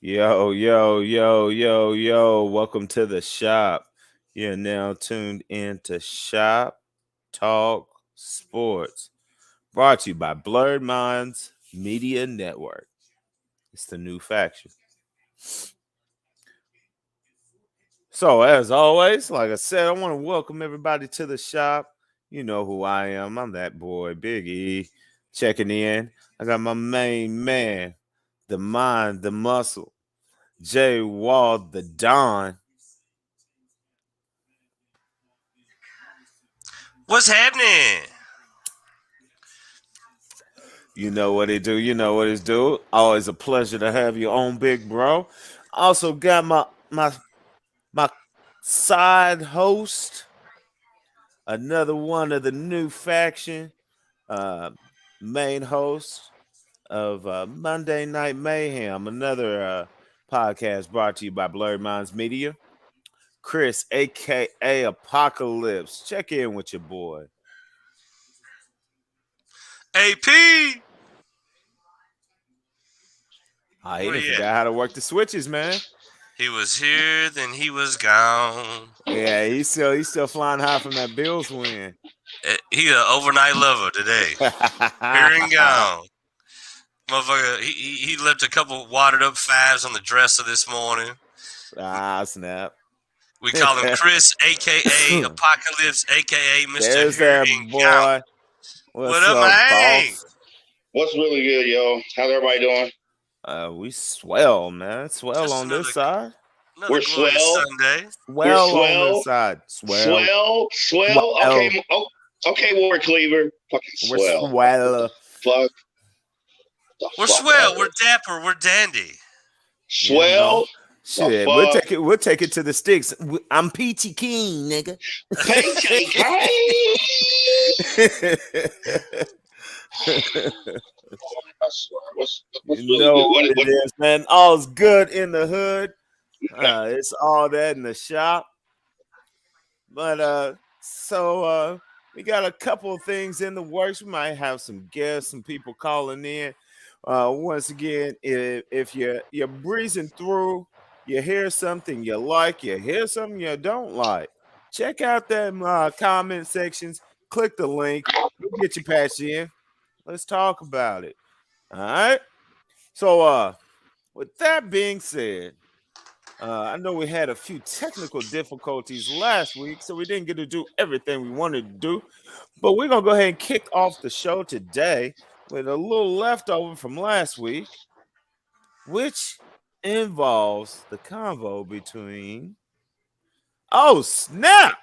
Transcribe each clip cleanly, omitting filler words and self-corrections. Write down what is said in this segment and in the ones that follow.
Yo, yo, yo, yo, yo. Welcome to the shop. You're now tuned in to Shop Talk Sports. Brought to you by Blurred Minds Media Network. It's the new faction. So, as always, like I said, I want to welcome everybody to the shop. You know who I am. I'm that boy, Big E, checking in. I got my main man, the mind, the muscle, J Wall, the Don. What's happening? You know what it do. You know what it's do. Always a pleasure to have you on, big bro. Also got my side host, another one of the new faction, uh, main host of Monday Night Mayhem, another podcast brought to you by Blurred Minds Media. Chris, aka Apocalypse, check in with your boy. AP. He Where didn't he at? forgot how to work the switches, man. He was here, then he was gone. Yeah, he's still flying high from that Bills win. He an overnight lover today. Here and gone. Motherfucker, he left a couple watered up fives on the dresser this morning. Snap. We call him Chris, aka Apocalypse, aka Mr. There's Here that and Gone. boy. What What's up, up, man? boss? What's really good, yo? How's everybody doing? We swell, man. Swell Just on this side. another We're glorious swell. Sunday. Swell on swell. this side. Swell. Swell. Swell. Okay, War Cleaver. Fucking We're swell. swell. Fuck. We're swell. We're dapper. We're dandy. Swell. Shit, we'll take it to the sticks. I'm Peachy King, nigga. What's You really know good? what it is, man. All's good in the hood. It's all that in the shop. But so we got a couple of things in the works. We might have some guests, some people calling in. Once again, if you're breezing through, you hear something you like, you hear something you don't like. Check out them comment sections. Click the link. We'll get you patched in. Let's talk about it. All right. So with that being said, I know we had a few technical difficulties last week, so we didn't get to do everything we wanted to do. But we're going to go ahead and kick off the show today with a little leftover from last week, which involves the convo between. Oh, snap!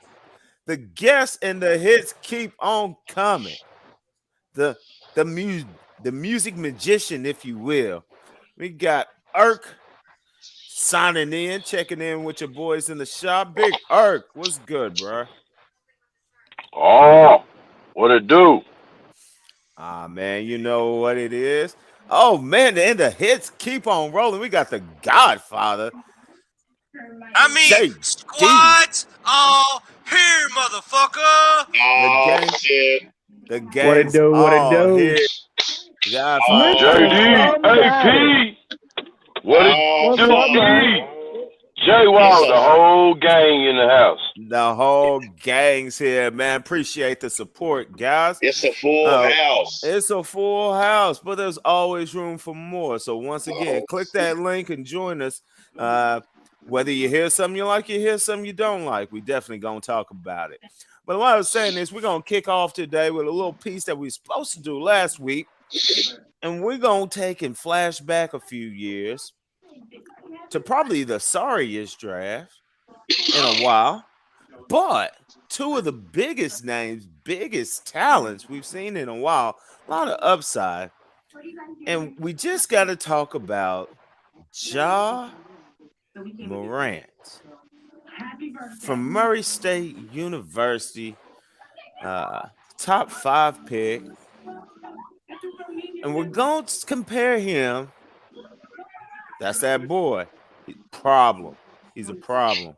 The guests and the hits keep on coming. The music magician, if you will. We got Irk signing in, checking in with your boys in the shop. Big Irk, what's good, bro? Oh, what it do? Man, you know what it is. Oh man, and the hits keep on rolling. We got the Godfather. I mean, squads all here, motherfucker. Oh, shit. The gang's What it do? Here. Godfather. JD, AP, what it do, E? J Wall, the whole gang in the house. The whole gang's here, man. Appreciate the support, guys. It's a full house. It's a full house, but there's always room for more. So once again, click that link and join us. Whether you hear something you like, you hear something you don't like, we definitely gonna talk about it. But what I was saying is we're gonna kick off today with a little piece that we were supposed to do last week, and we're gonna take and flash back a few years to probably the sorriest draft in a while, but two of the biggest names, biggest talents we've seen in a while, a lot of upside. And we just got to talk about Ja Morant from Murray State University, top 5 pick. And we're going to compare him. That's that boy. Problem. He's a problem.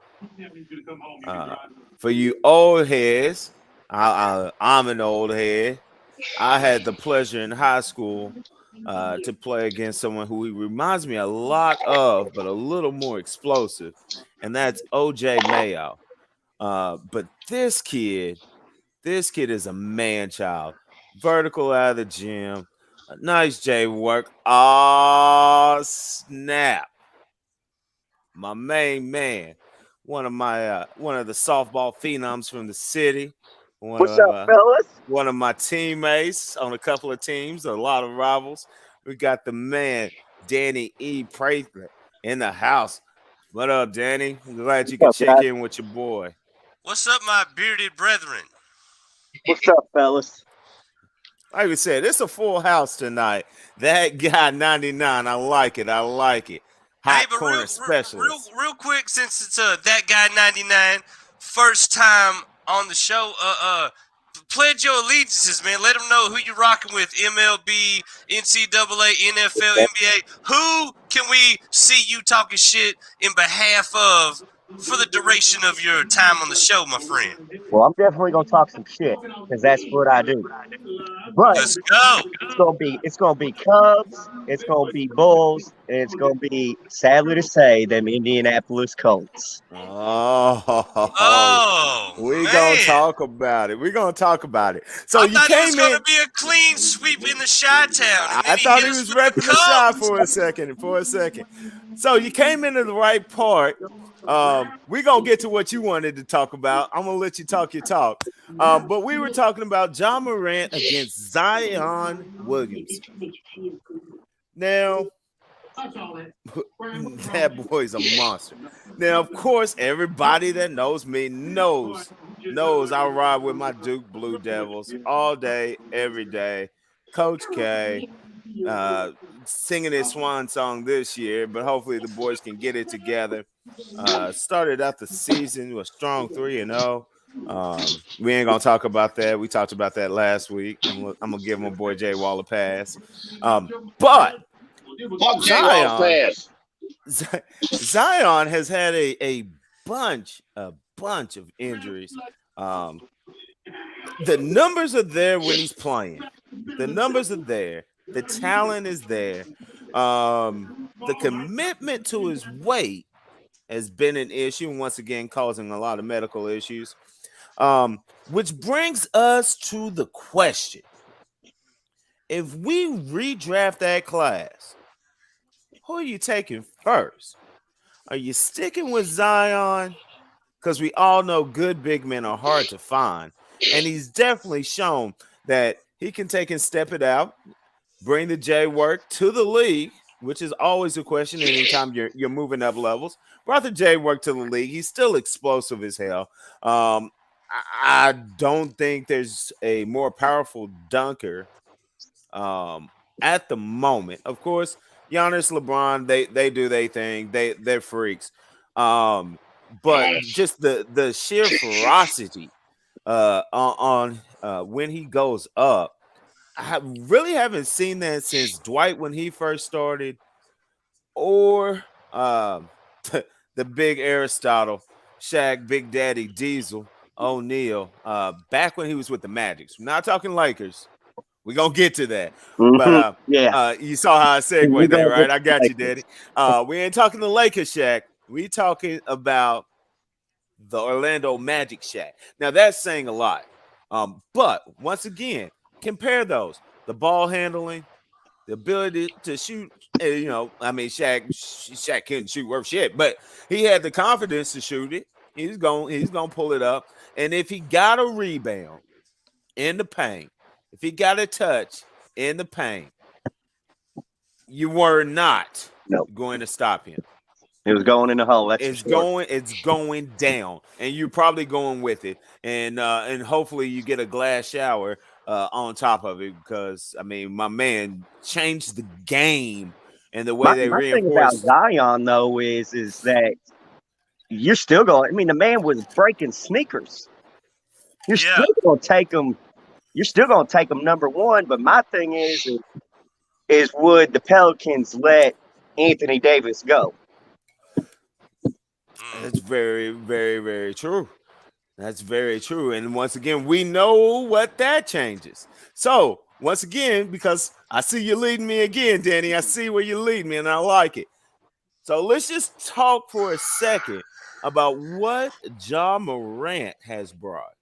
For you old heads, I'm an old head. I had the pleasure in high school to play against someone who he reminds me a lot of, but a little more explosive, and that's OJ Mayo. But this kid is a man child, vertical out of the gym, a nice J work. Oh snap! My main man, one of the softball phenoms from the city, What's up, fellas? one of my teammates on a couple of teams, a lot of rivals. We got the man Danny E. Prather in the house. What up, Danny? I'm glad you could check in with your boy. What's up, my bearded brethren? What's up, fellas? Like we said, it's a full house tonight. That guy 99, I like it. Hot corner specialist. Real quick, since it's that guy 99, first time on the show, pledge your allegiances, man. Let them know who you're rocking with. MLB, NCAA, NFL, NBA. Who can we see you talking shit in behalf of for the duration of your time on the show, my friend? Well, I'm definitely gonna talk some shit because that's what I do. But let's go. It's gonna be Cubs, it's gonna be Bulls, and it's gonna be, sadly to say, them Indianapolis Colts. We're gonna talk about it. So I you thought came it was gonna be a clean sweep in the Chi-Town. I thought he was repping the Chi for a second. So you came into the right part. We're gonna get to what you wanted to talk about. I'm gonna let you talk your talk. But we were talking about Ja Morant against Zion Williams. Now, that boy's a monster. Now, of course, everybody that knows me knows I ride with my Duke Blue Devils all day, every day. Coach K, singing his swan song this year, but hopefully the boys can get it together. Started out the season with a strong 3-0. We ain't gonna talk about that. We talked about that last week. I'm gonna give my boy Jay Wall a pass. But Zion has had a bunch of injuries. The numbers are there when he's playing. The numbers are there. The talent is there. The commitment to his weight has been an issue, and once again causing a lot of medical issues. Which brings us to the question: if we redraft that class, who are you taking first? Are you sticking with Zion? Because we all know good big men are hard to find. And he's definitely shown that he can take and step it out, bring the J work to the league, which is always a question anytime you're moving up levels. Brought the J work to the league. He's still explosive as hell. I don't think there's a more powerful dunker at the moment. Of course, Giannis, LeBron, they do their thing. They're freaks. But just the sheer ferocity on when he goes up, I really haven't seen that since Dwight when he first started, or the big Aristotle, Shaq, Big Daddy, Diesel, O'Neal, back when he was with the Magic. We're not talking Lakers. We're going to get to that. But you saw how I segued there, right? I got you, Daddy. We ain't talking the Lakers Shaq. We talking about the Orlando Magic Shaq. Now, that's saying a lot. But once again, compare those. The ball handling, the ability to shoot. Shaq couldn't shoot worth shit, but he had the confidence to shoot it. He's going to pull it up. And if he got a rebound in the paint, if he got a touch in the paint, you were not going to stop him. It was going in the hole. It's going down, and you're probably going with it, and hopefully you get a glass shower on top of it, because my man changed the game and the way they reinforced. My thing about Zion though is that you're still going. The man was breaking sneakers. You're still going to take him. You're still going to take him number one. But my thing is would the Pelicans let Anthony Davis go? That's very, very, very true. That's very true. And once again, we know what that changes. So once again, because I see you leading me again, Danny. I see where you lead me, and I like it. So let's just talk for a second about what Ja Morant has brought.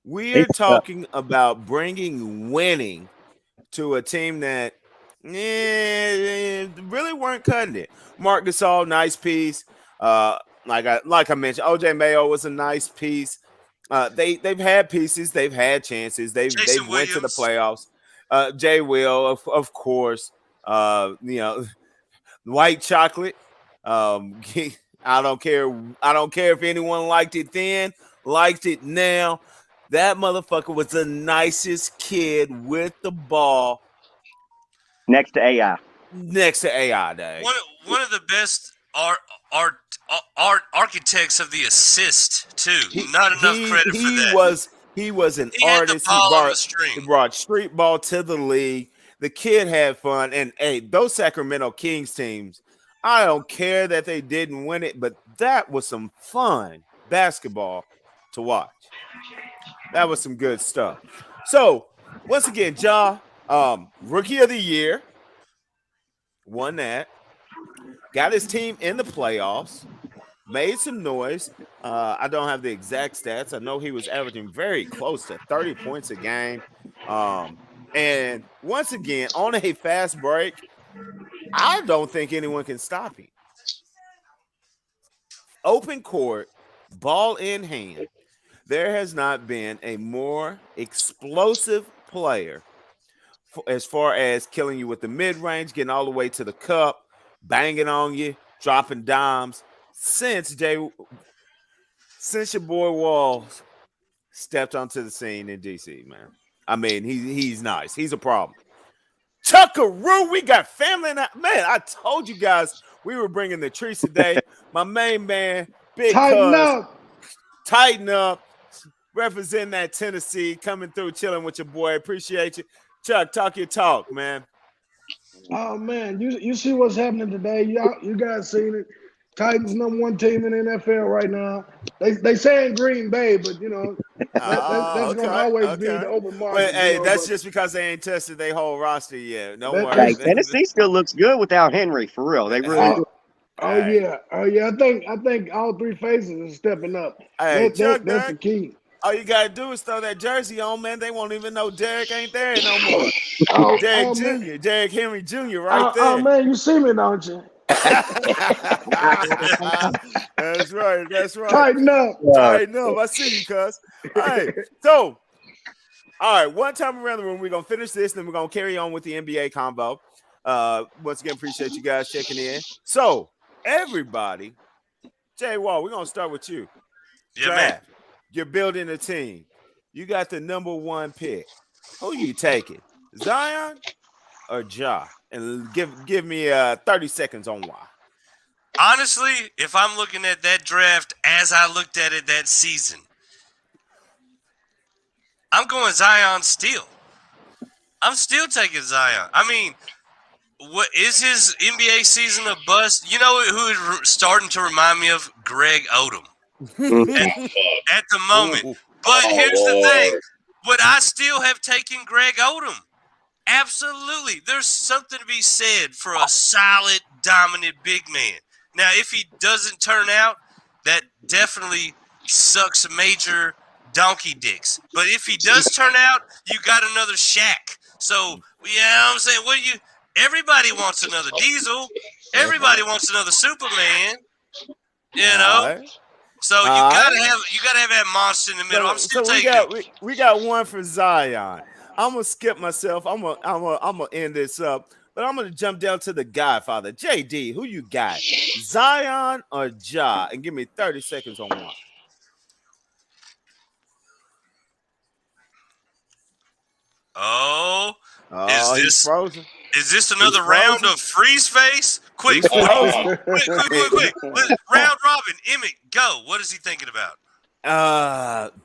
We're talking about bringing winning to a team that really weren't cutting it. Marc Gasol, nice piece. Like I mentioned, OJ Mayo was a nice piece. They've had pieces, they've had chances, they've went to the playoffs. Jay Will, of course. White chocolate. I don't care. I don't care if anyone liked it then, liked it now. That motherfucker was the nicest kid with the ball. Next to AI. Dang. One of the best architects of the assist too. Not enough credit for that. He was an He had the artist. ball on the string. He brought street ball to the league. The kid had fun, and hey, those Sacramento Kings teams. I don't care that they didn't win it, but that was some fun basketball to watch. That was some good stuff. So once again, Ja, Rookie of the Year, won that. Got his team in the playoffs. Made some noise. I don't have the exact stats. I know he was averaging very close to 30 points a game. And once again, on a fast break, I don't think anyone can stop him. Open court, ball in hand. There has not been a more explosive player as far as killing you with the mid-range, getting all the way to the cup, banging on you, dropping dimes since your boy Walls stepped onto the scene in DC, man. I mean, he's nice. He's a problem. Chuckaroo, we got family now. Man, I told you guys we were bringing the treats today. My main man, Big Tighten up. Representing that Tennessee, coming through, chilling with your boy. Appreciate you. Chuck, talk your talk, man. Oh, man, you see what's happening today. You guys seen it. Titans #1 team in the NFL right now. They say in Green Bay, but, you know, that's going to always be the open market. But, hey, that's just because they ain't tested their whole roster yet. No worries. Hey, Tennessee still looks good without Henry, for real. They really do. Oh, yeah. I think all three phases are stepping up. Hey, that's the key. All you gotta do is throw that jersey on, man. They won't even know Derek ain't there no more. Derek Jr., Derek Henry Jr. right there. Oh, man, you see me, don't you? That's right. Tighten up. I see you, cuz. All right. So, all right. One time around the room, we're gonna finish this, then we're gonna carry on with the NBA combo. Once again, appreciate you guys checking in. So, everybody, Jay Wall, we're gonna start with you. Yeah, man. You're building a team. You got the #1 pick. Who you taking, Zion or Ja? And give me 30 seconds on why. Honestly, if I'm looking at that draft as I looked at it that season, I'm going Zion still. I'm still taking Zion. I mean, what is his NBA season a bust? You know who is starting to remind me of? Greg Odom. At the moment. But here's the thing. Would I still have taken Greg Odom? Absolutely. There's something to be said for a solid, dominant big man. Now, if he doesn't turn out, that definitely sucks major donkey dicks. But if he does turn out, you got another Shaq. So, yeah, I'm saying, everybody wants another Diesel. Everybody wants another Superman. You know? Right. So you gotta have that monster in the middle. I'm still taking. We got one for Zion. I'm gonna skip myself. I'm gonna end this up, but I'm gonna jump down to the Godfather, JD. Who you got, Zion or Ja? And give me 30 seconds on one. Is this frozen? Is this another round of freeze face? Quick. Round robin. Emmett, go. What is he thinking about?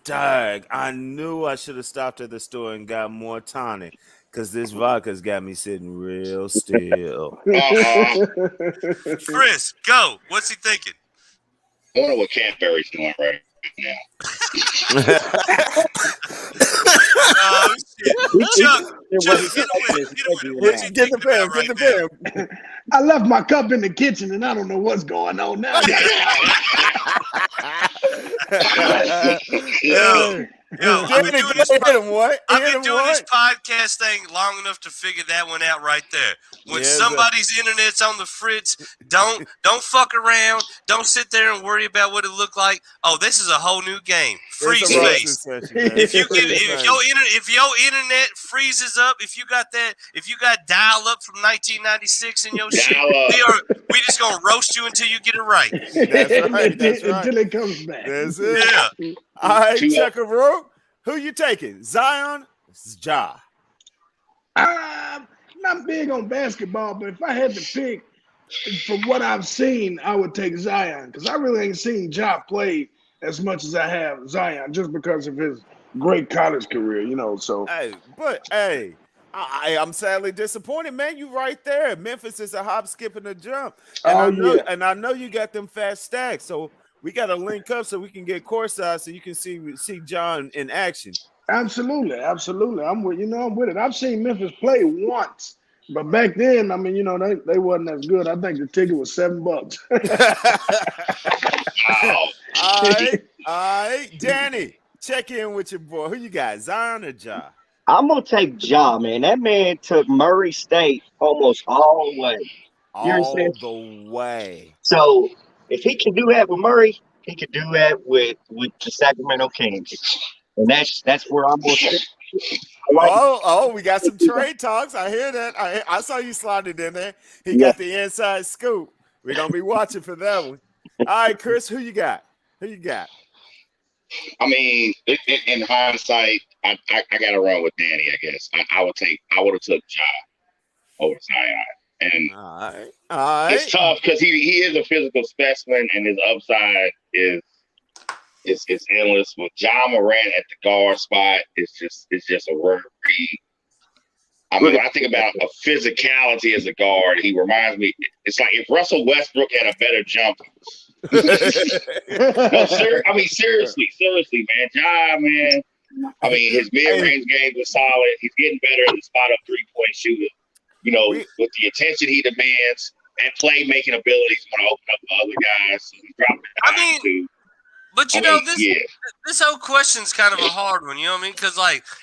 Dag. I knew I should have stopped at the store and got more tonic because this vodka's got me sitting real still. Chris, go. What's he thinking? I wonder what Canterbury's doing right now. Chuck, It Chuck, wasn't hit him with it. Texas, Hit him with it. Texas. What you Get the thinking about fam. right Get now? the fam. I left my cup in the kitchen and I don't know what's going on now. I Yo, I've Danny, been go doing this. ahead, hit him what? I've Hit been him doing this what? podcast thing long enough to figure that one out right there. When Yes, somebody's internet's on the fritz, don't fuck around. Don't sit there and worry about what it looked like. Oh, this is a whole new game. Freeze it's a roasting face. session, man. If you Freeze get face. if your internet freezes up, if you got dial up from 1996 in your shit, we just gonna roast you until you get it right. That's right. That's right. Until it comes back. That's it. Yeah. All right, Chuckaroo. Who you taking? Zion? Ja. I'm not big on basketball, but if I had to pick from what I've seen, I would take Zion because I really ain't seen Ja play as much as I have Zion just because of his great college career, so. Hey, I'm sadly disappointed, man. You right there. Memphis is a hop, skip, and a jump. And I know you got them fast stacks, so we got to link up so we can get courtside so you can see John in action. Absolutely. I'm with it. I've seen Memphis play once, but back then, they wasn't as good. I think the ticket was $7. Wow. All right, Danny, check in with your boy. Who you got, Zion or Ja? I'm gonna take Ja, man. That man took Murray State almost all the way. All the way. So if he can do that with Murray, he could do that with the Sacramento Kings, and that's where I'm going to. We got some trade talks. I hear that. I saw you slide it in there. He got the inside scoop. We're gonna be watching for that one. All right, Chris, who you got? I mean, in hindsight, I got to run with Danny. I guess I would have took Ja over Zion, and all right. It's tough because he is a physical specimen, and his upside is endless. With Ja Morant at the guard spot, it's just a rare breed. I mean, when I think about a physicality as a guard, he reminds me. It's like if Russell Westbrook had a better jumper. No, seriously, man. Ja, man. I mean, his mid-range game was solid. He's getting better in the spot-up three-point shooter. With the attention he demands and playmaking abilities, going to open up for other guys. So he's dropping too. But this whole question's kind of a hard one, you know what I mean? Because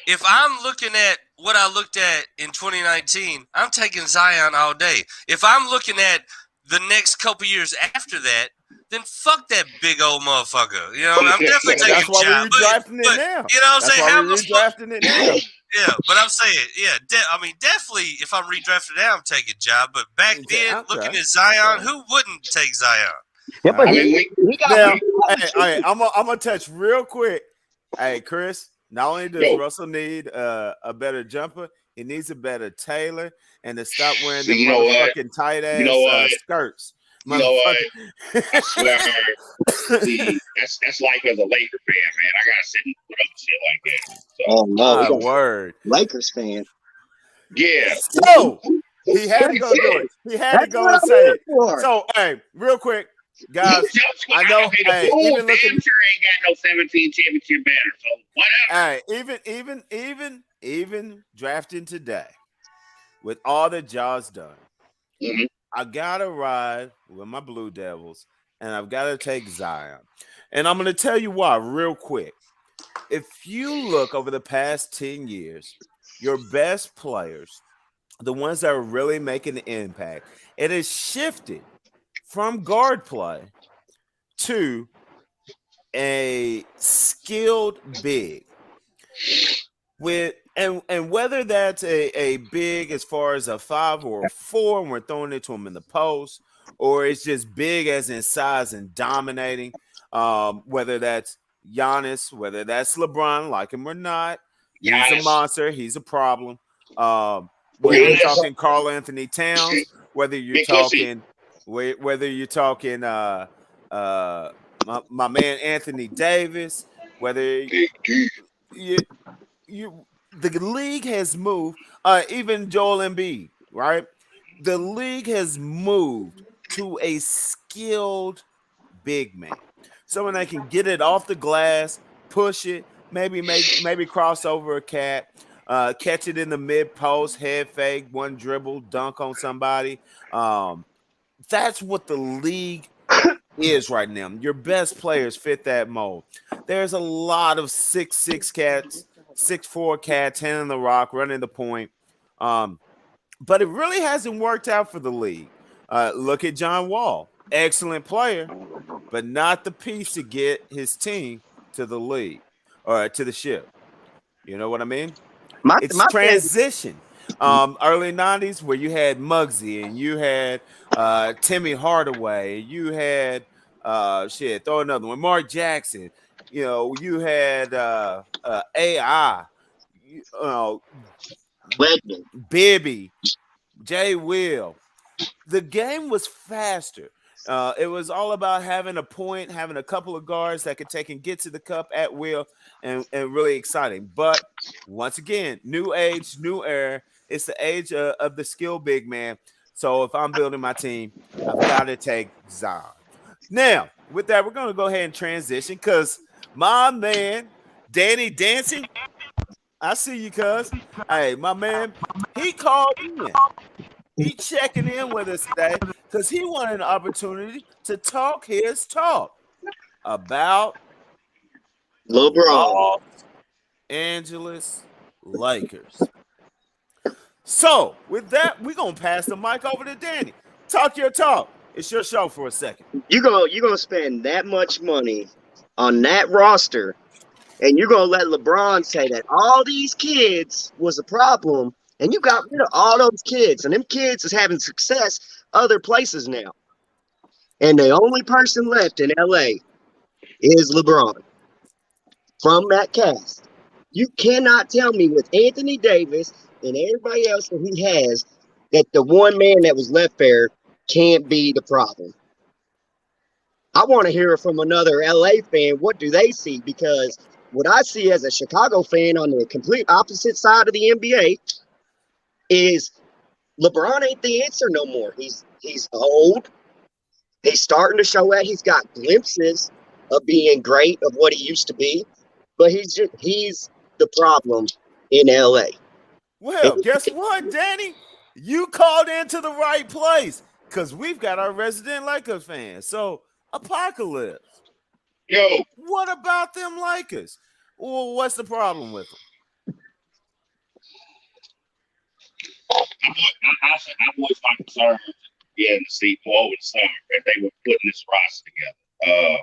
if I'm looking at what I looked at in 2019, I'm taking Zion all day. If I'm looking at the next couple years after that, then fuck that big old motherfucker. You know, I'm definitely taking That's why Ja. we're redrafting it now. You know what I'm saying? How much redrafting it now? Yeah, but I'm saying, definitely if I'm redrafted now, I'm taking Ja. But back then, looking at Zion, who wouldn't take Zion? Yeah, but I'm gonna touch real quick. Hey, Chris, not only does Russell need a better jumper, he needs a better tailor and to stop wearing the motherfucking tight ass skirts. You know what? I swear, that's life as a Laker fan, man. I gotta sit and put up shit like that. So, oh no, word, Lakers fan. Yeah. So he had to go do it. He had to go and say it. So, hey, real quick, guys. I know. Hey, even looking, ain't got no 17 championship banner. So whatever. Hey, even drafting today, with all that Ja's done. Mm-hmm. I gotta ride with my Blue Devils, and I've got to take Zion. And I'm gonna tell you why real quick. If you look over the past 10 years, your best players, the ones that are really making an impact, it has shifted from guard play to a skilled big. And whether that's a big as far as a 5 or a 4, and we're throwing it to him in the post, or it's just big as in size and dominating, whether that's Giannis, whether that's LeBron, like him or not, he's a monster, he's a problem. Whether you're talking Karl Anthony Towns, whether you're talking my man Anthony Davis, whether the league has moved, even Joel Embiid, right? The league has moved to a skilled big man, someone that can get it off the glass, push it, maybe cross over a cat. catch it in the mid post, head fake, one dribble, dunk on somebody. That's what the league is right now. Your best players fit that mold. There's a lot of 6'6" cats, 6'4" cats handing the rock, running the point. But it really hasn't worked out for the league. Look at John Wall, excellent player, but not the piece to get his team to the league or to the ship. You know what I mean? It's transition. Early 90s where you had Muggsy and you had Timmy Hardaway, you had throw another one, Mark Jackson, you had AI, Bibby, Jay Will. The game was faster. It was all about having a point, having a couple of guards that could take and get to the cup at will, and really exciting. But once again, new age, new era. It's the age of the skill big man. So if I'm building my team, I've got to take Zion. Now, with that, we're going to go ahead and transition because my man, Danny Dancing, I see you, cuz. Hey, my man, he called in. He checking in with us today because he wanted an opportunity to talk his talk about LeBron. Los Angeles Lakers. So, with that, we're going to pass the mic over to Danny. Talk your talk. It's your show for a second. You're gonna spend that much money on that roster, and you're going to let LeBron say that all these kids was a problem, and you got rid of all those kids, and them kids is having success other places now. And the only person left in LA is LeBron from that cast. You cannot tell me with Anthony Davis and everybody else that he has that the one man that was left there can't be the problem. I want to hear from another LA fan. What do they see? Because what I see as a Chicago fan on the complete opposite side of the NBA is LeBron ain't the answer no more. He's old. He's starting to show that he's got glimpses of being great, of what he used to be, but he's the problem in LA. Well, guess what, Danny? You called into the right place because we've got our resident Lakers fans. So, Apocalypse. Yo. What about them Lakers? Well, what's the problem with them? I voiced my concerns in the seat for over the summer as they were putting this roster together.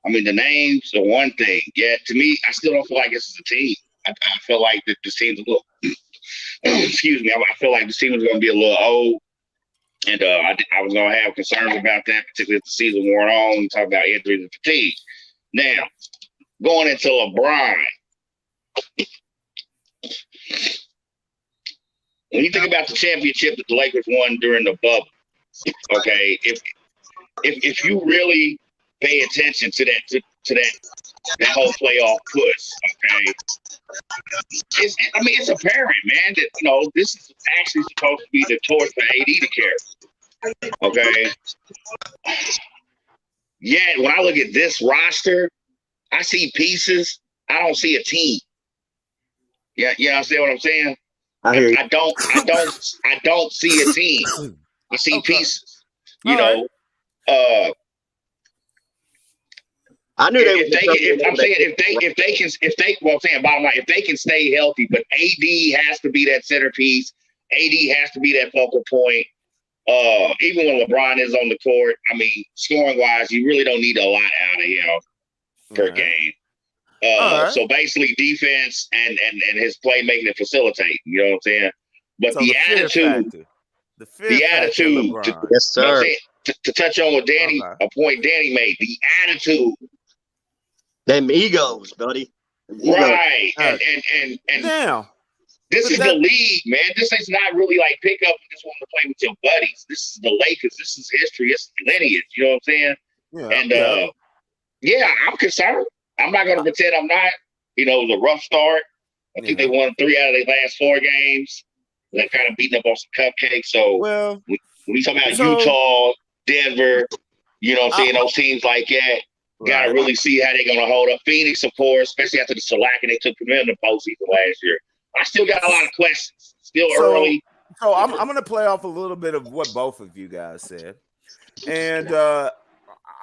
I mean, the names are one thing. Yeah, to me, I still don't feel like this is a team. I feel like that this team's a little excuse me, I feel like this team is going to be a little old. And I was going to have concerns about that, particularly if the season wore on. Talk about injuries and fatigue. Now, going into LeBron, when you think about the championship that the Lakers won during the bubble, okay, if you really pay attention to that whole playoff push, okay, it's apparent, man, that this is actually supposed to be the torch for AD to carry. Okay. Yeah, when I look at this roster, I see pieces. I don't see a team. Yeah, you understand what I'm saying? I don't see a team. I see pieces. You know, I knew bottom line, if they can stay healthy, but AD has to be that centerpiece. AD has to be that focal point. Even when LeBron is on the court, I mean, scoring wise, you really don't need a lot out of him per game. So basically defense and his playmaking and facilitating, you know what I'm saying? But so the attitude, yes, sir. To touch on what a point Danny made, the attitude. Them egos, buddy. Right. And now, this is the league, man. This is not really like pick up and just want to play with your buddies. This is the Lakers. This is history. It's lineage. You know what I'm saying? Yeah. I'm concerned. I'm not going to pretend I'm not. It was a rough start. I think they won 3 out of their last 4 games. They're kind of beating up on some cupcakes. So when we talk about Utah, Denver, you know what I'm saying, those teams like that, got to really see how they're going to hold up. Phoenix, of course, especially after the shellacking they took from them in the postseason last year. I still got a lot of questions. Still early. So I'm going to play off a little bit of what both of you guys said. And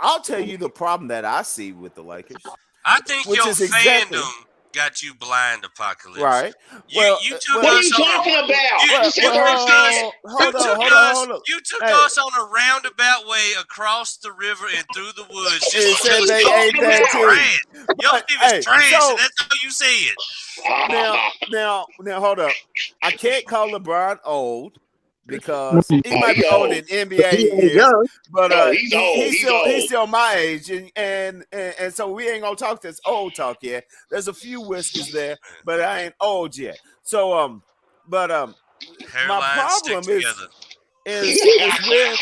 I'll tell you the problem that I see with the Lakers. I think which your is exactly, fandom got you blind, Apocalypse. Right. You took what are us you talking about? You took us on a roundabout way across the river and through the woods just to said they ain't that trash. Your team is trash, so, and that's how you say it. Now, hold up. I can't call LeBron old because he might be old in NBA years, but he's still my age, and so we ain't gonna talk this old talk yet. There's a few whiskers there, but I ain't old yet. So my problem is with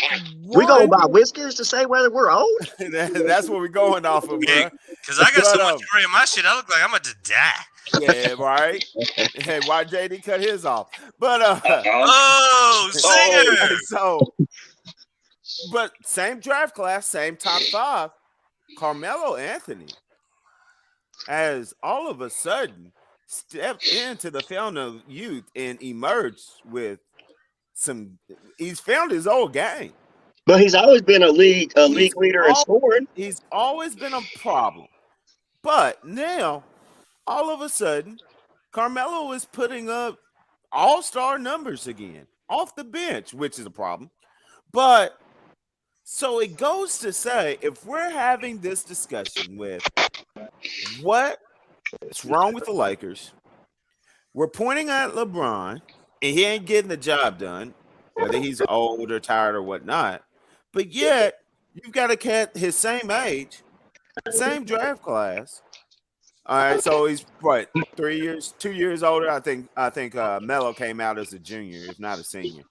we going by whiskers to say whether we're old. That's what we're going off of, bro. Because I got so much gray in my shit, I look like I'm about to die. Yeah, right. Hey, why JD cut his off? But singer. But same draft class, same top 5. Carmelo Anthony has all of a sudden stepped into the fountain of youth and emerged with he's found his old game. But he's always been a league leader in scoring. He's always been a problem. But now, all of a sudden, Carmelo is putting up all-star numbers again off the bench, which is a problem. But so it goes to say, if we're having this discussion with what's wrong with the Lakers, we're pointing at LeBron, and he ain't getting the job done, whether he's old or tired or whatnot. But yet, you've got a cat his same age, same draft class. All right, so he's what, 2 years older. I think Melo came out as a junior, if not a senior.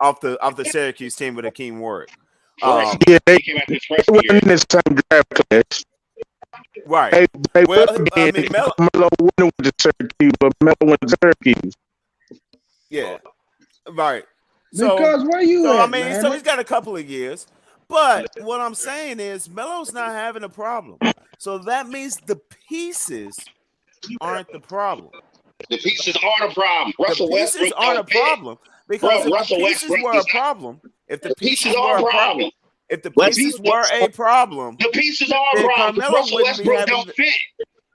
off the Syracuse team with Akeem Warwick. He came out this freshman year. In the same draft class. Right. Melo went to Syracuse, but Melo went to Syracuse. Yeah. Right. So, because where you at, man? So he's got a couple of years. But what I'm saying is Melo's not having a problem. So that means the pieces aren't the problem. The pieces are the problem. Russell Westbrook aren't a problem. Because if Russell the pieces Westbrook were a problem, if the pieces were a problem, the pieces are a problem. Russell Westbrook don't fit.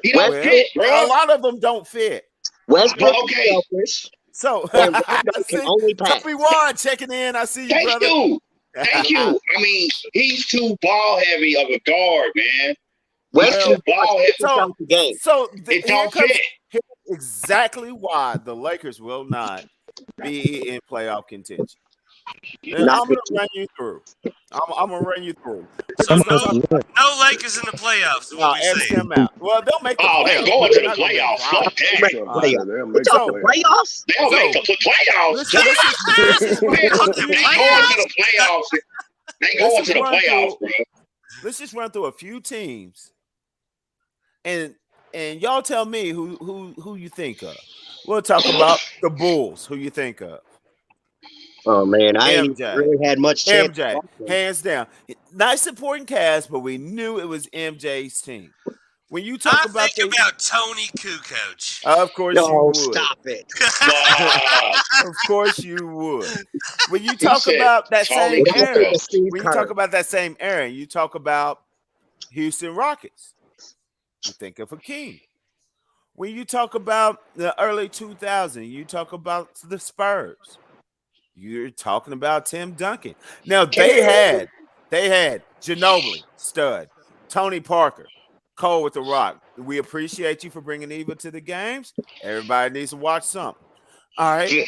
He don't fit, bro. A lot of them don't fit. Westbrook okay. selfish. So only pass. Toppy One checking in. I see you, brother. Thank you. I mean, he's too ball heavy of a guard, man. Westbrook ball heavy. So it don't fit. Here's exactly why the Lakers will not be in playoff contention. And I'm gonna run you through. I'm gonna run you through. So no Lakers in the playoffs. Ask him out. Well, they'll make the playoffs. They're going to the playoffs. Fuck that. They'll make the playoffs. They going to the playoffs, bro. Let's just run through a few teams, and y'all tell me who you think of. We'll talk about the Bulls. Who you think of? Oh man, I ain't really had much chance. MJ, hands down. Nice supporting cast, but we knew it was MJ's team. When you talk about Tony Kukoc. Of course you would. Stop it. Of course you would. When you talk about that same era, you talk about Houston Rockets. You think of Hakeem. When you talk about the early 2000s, you talk about the Spurs. You're talking about Tim Duncan. Now they had Ginobili, stud, Tony Parker, Cole with the Rock. We appreciate you for bringing Eva to the games. Everybody needs to watch something. All right.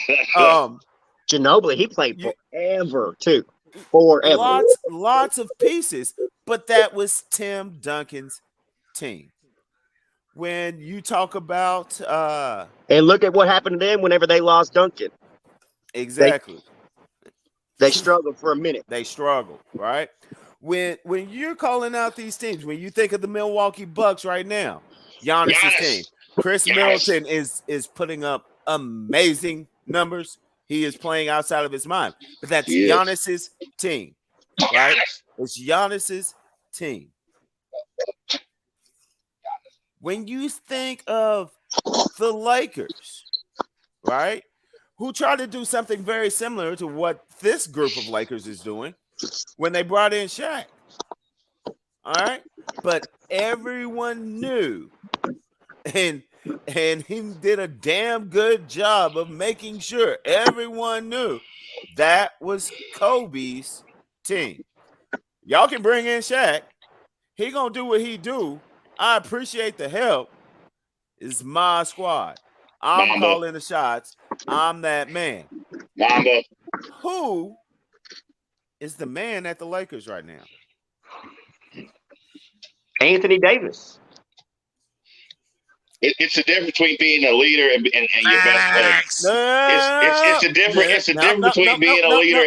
Ginobili, he played forever too. Forever. Lots of pieces, but that was Tim Duncan's team. When you talk about and look at what happened to them whenever they lost Duncan. Exactly. They struggled for a minute. They struggled, right? When you're calling out these teams, when you think of the Milwaukee Bucks right now, Giannis's team, Chris Middleton is putting up amazing numbers. He is playing outside of his mind. But that's Giannis's team, right? It's Giannis's team. When you think of the Lakers, right? Who tried to do something very similar to what this group of Lakers is doing when they brought in Shaq. All right, but everyone knew, and he did a damn good job of making sure everyone knew that was Kobe's team. Y'all can bring in Shaq. He gonna do what he do. I appreciate the help. It's my squad. I'm Mamba. calling the shots. I'm that man. Mamba. Who is the man at the Lakers right now? Anthony Davis. It's the difference between being a leader and your best player. Facts. It's a difference. It's a difference between being a leader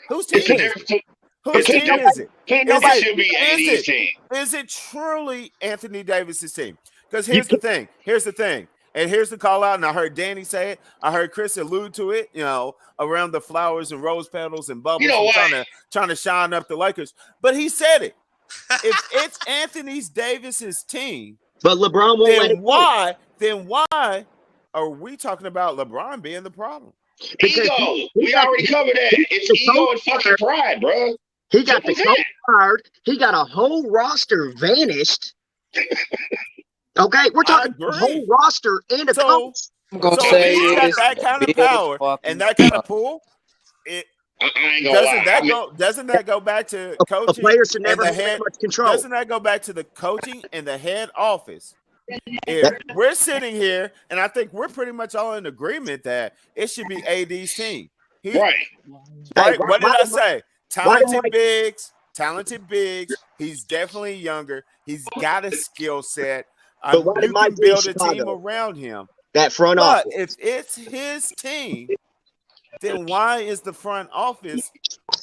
Whose team It's a is difference. it? Whose team is it? Can't It nobody. should be AD's team. Is it truly Anthony Davis's team? Because here's the thing. And here's the call out. And I heard Danny say it. I heard Chris allude to it, around the flowers and rose petals and bubbles, You know what? trying to shine up the Lakers. But he said it. If it's Anthony Davis's team, But LeBron won't let then it go. why are we talking about LeBron being the problem? Because Ego. We already covered that. It's ego and fucking pride, bro. He got the Simple coach as fired. He got a whole roster vanished. Okay, we're talking agree. a whole roster and a So- coach. I'm gonna So say if he's got this. that kind of Bill power fucking and that kind of pull, I ain't gonna lie. doesn't that go back to A coaching? player should never and the have that head, much control. doesn't that go back to the coaching and the head office? If we're sitting here, and I think we're pretty much all in agreement that it should be AD's team. Right. Right? Hey, What did why- I say? Talented bigs. He's definitely younger. He's got a skill set. But why did You Mike can do in build a team Chicago? around him. That front But office. if it's his team, then why is the front office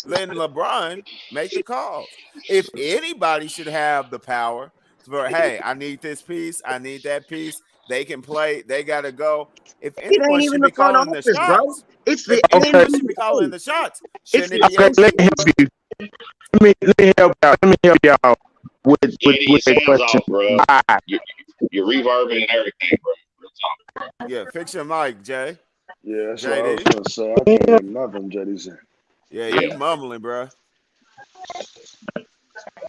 letting LeBron make the calls? If anybody should have the power for, hey, I need this piece, I need that piece, they can play, they got to go. If It anyone ain't should even be the front calling the office, bro. shots, It's the if Okay. anyone should be calling the shots, shouldn't it be Okay, let me AD? help you. Let me help y'all. Let me help y'all with Your the sounds question. off, bro. Why? You're reverbing and everything, bro. Yeah, fix your mic, Jay. Yeah, that's what I was JD. gonna say. I can't hear nothing JD said. Yeah, you mumbling, bro.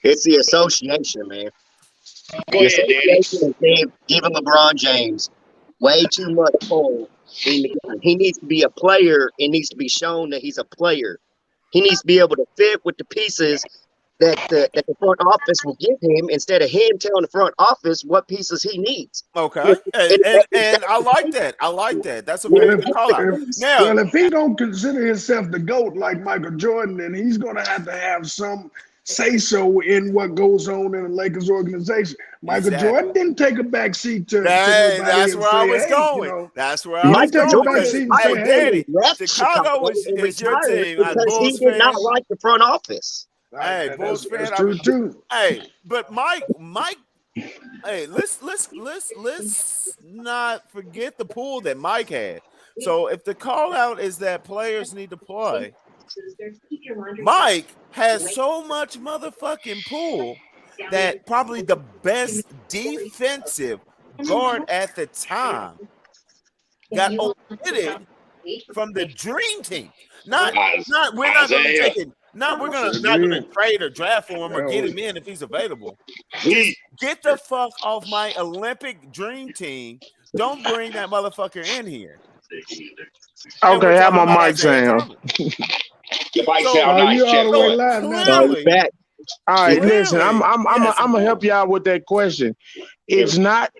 It's the association, man. Go The ahead, Danny. association is giving LeBron James way too much pull in the game. He needs to be a player. It needs to be shown that he's a player. He needs to be able to fit with the pieces that the front office will give him instead of him telling the front office what pieces he needs. Okay. And I like that. I like that. That's a very good call out. Now, Well, if he don't consider himself the GOAT like Michael Jordan, then he's gonna have some say so in what goes on in the Lakers organization. Michael Exactly. Jordan didn't take a back seat to hey, nobody that's and where say, I was hey, going. That's where I was Michael going. Jordan Because, seat hey, and say, Danny, left Chicago and is your retired team. I'm because he Bulls did not fan. like the front office. Hey, That's- Bulls fan. That's true too. Hey, but Mike, hey, let's not forget the pool that Mike had. So if the call out is that players need to play, Mike has so much motherfucking pull that probably the best defensive guard at the time got omitted from the dream team. Not we're not gonna be taking we're not gonna trade or draft for him or get him in if he's available. Just get the fuck off my Olympic dream team. Don't bring that motherfucker in here. And Okay, we're how talking my about mic Isaiah sound? Thomas. Your mic So- sound nice. you all Check the one. way live now. So he's back. All right, Clearly, listen. I'm yes, gonna help y'all with that question. It's not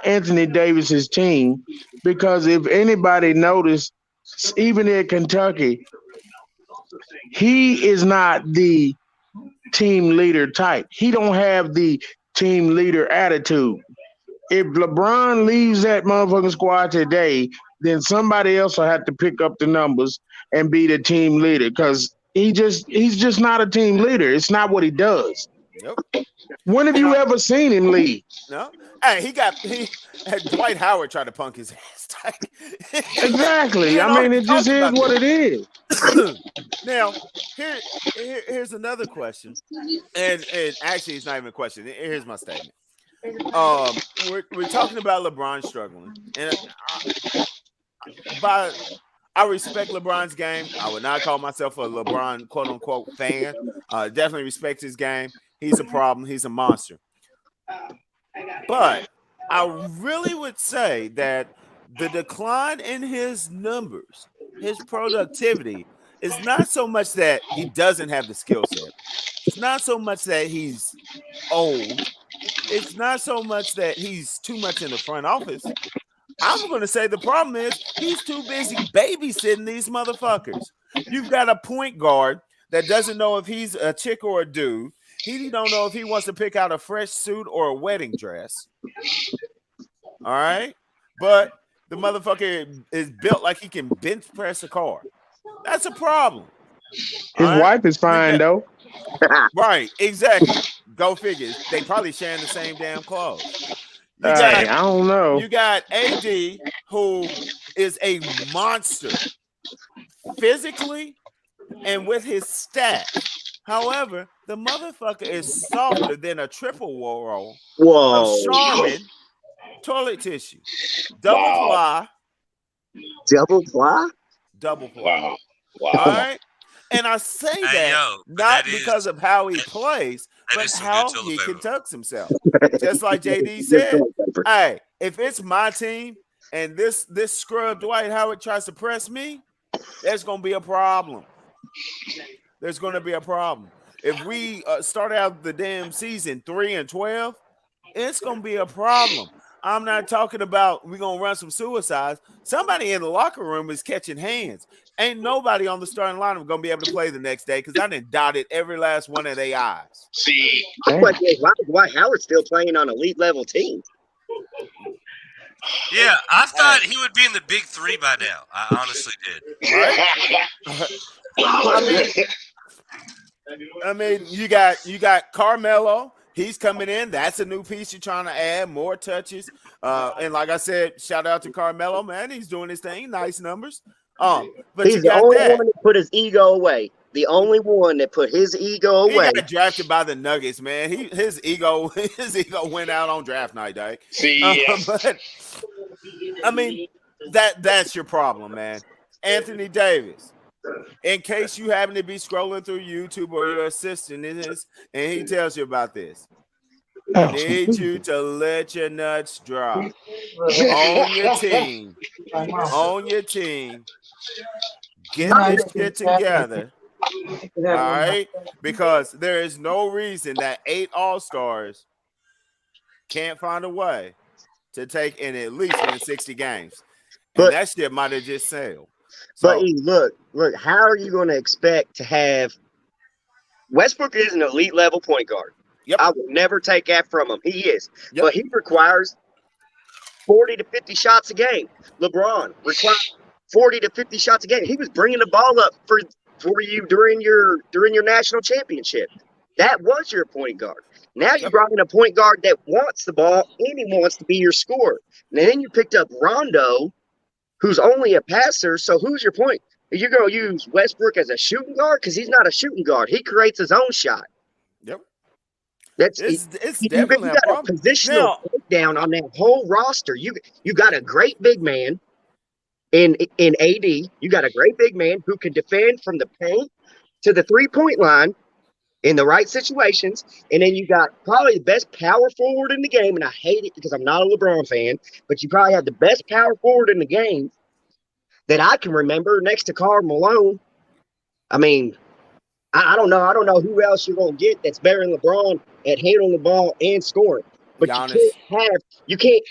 Anthony Davis's team because if anybody noticed, even in Kentucky, he is not the team leader type. He don't have the team leader attitude. If LeBron leaves that motherfucking squad today, then somebody else will have to pick up the numbers and be the team leader because he's just not a team leader. It's not what he does. Yep. When have you ever seen him lead? No. Hey, he had Dwight Howard try to punk his ass. Exactly. I mean, it just is what it is. Now, here's another question, and actually, it's not even a question. Here's my statement. We're talking about LeBron struggling, and I respect LeBron's game. I would not call myself a LeBron quote unquote fan. Definitely respect his game. He's a problem. He's a monster. But I really would say that the decline in his numbers, his productivity, is not so much that he doesn't have the skill set. It's not so much that he's old. It's not so much that he's too much in the front office. I'm going to say the problem is he's too busy babysitting these motherfuckers. You've got a point guard that doesn't know if he's a chick or a dude. He don't know if he wants to pick out a fresh suit or a wedding dress. All right? But the motherfucker is built like he can bench press a car. That's a problem. His wife is fine, though. Right, exactly. Go figure. They probably sharing the same damn clothes. I don't know. You got AD, who is a monster physically and with his stats. However, the motherfucker is softer than a triple roll of Charmin toilet tissue. Double ply. Double ply? Double ply. Wow. All right? And I say that not because of how he plays, but how he conducts himself. Just like JD said, hey, if it's my team and this scrub Dwight Howard tries to press me, there's going to be a problem. There's going to be a problem. If we start out the damn season 3-12, it's going to be a problem. I'm not talking about we're going to run some suicides. Somebody in the locker room is catching hands. Ain't nobody on the starting lineup going to be able to play the next day because I done dotted every last one of their eyes. See, why is Dwight Howard still playing on elite level team? Yeah, I thought he would be in the big three by now. I honestly did. Right? I mean, you got Carmelo. He's coming in. That's a new piece you're trying to add, more touches. And like I said, shout out to Carmelo, man. He's doing his thing. Nice numbers. But he's the only one that put his ego away. The only one that put his ego away. He got drafted by the Nuggets, man. His ego went out on draft night, Dave. But I mean, that's your problem, man. Anthony Davis. In case you happen to be scrolling through YouTube or your assistant is, and he tells you about this. Need you to let your nuts drop on your team. On your team. Get this shit together. All right? Because there is no reason that 8 All-Stars can't find a way to take in at least win 60 games. And that shit might have just sailed. But look, how are you going to expect to have Westbrook is an elite level point guard. Yep. I will never take that from him. He is. Yep. But he requires 40 to 50 shots a game. LeBron requires 40 to 50 shots a game. He was bringing the ball up for you during your national championship. That was your point guard. Now you brought in a point guard that wants the ball and he wants to be your scorer. And then you picked up Rondo, who's only a passer. So who's your point? Are you going to use Westbrook as a shooting guard? Because he's not a shooting guard. He creates his own shot. Yep. It's definitely you got a positional breakdown on that whole roster. You got a great big man in AD. You got a great big man who can defend from the paint to the 3-point line in the right situations. And then you got probably the best power forward in the game. And I hate it because I'm not a LeBron fan, but you probably have the best power forward in the game that I can remember next to Karl Malone. I mean, I don't know. I don't know who else you're going to get that's better than LeBron at handling the ball and scoring. But you can't.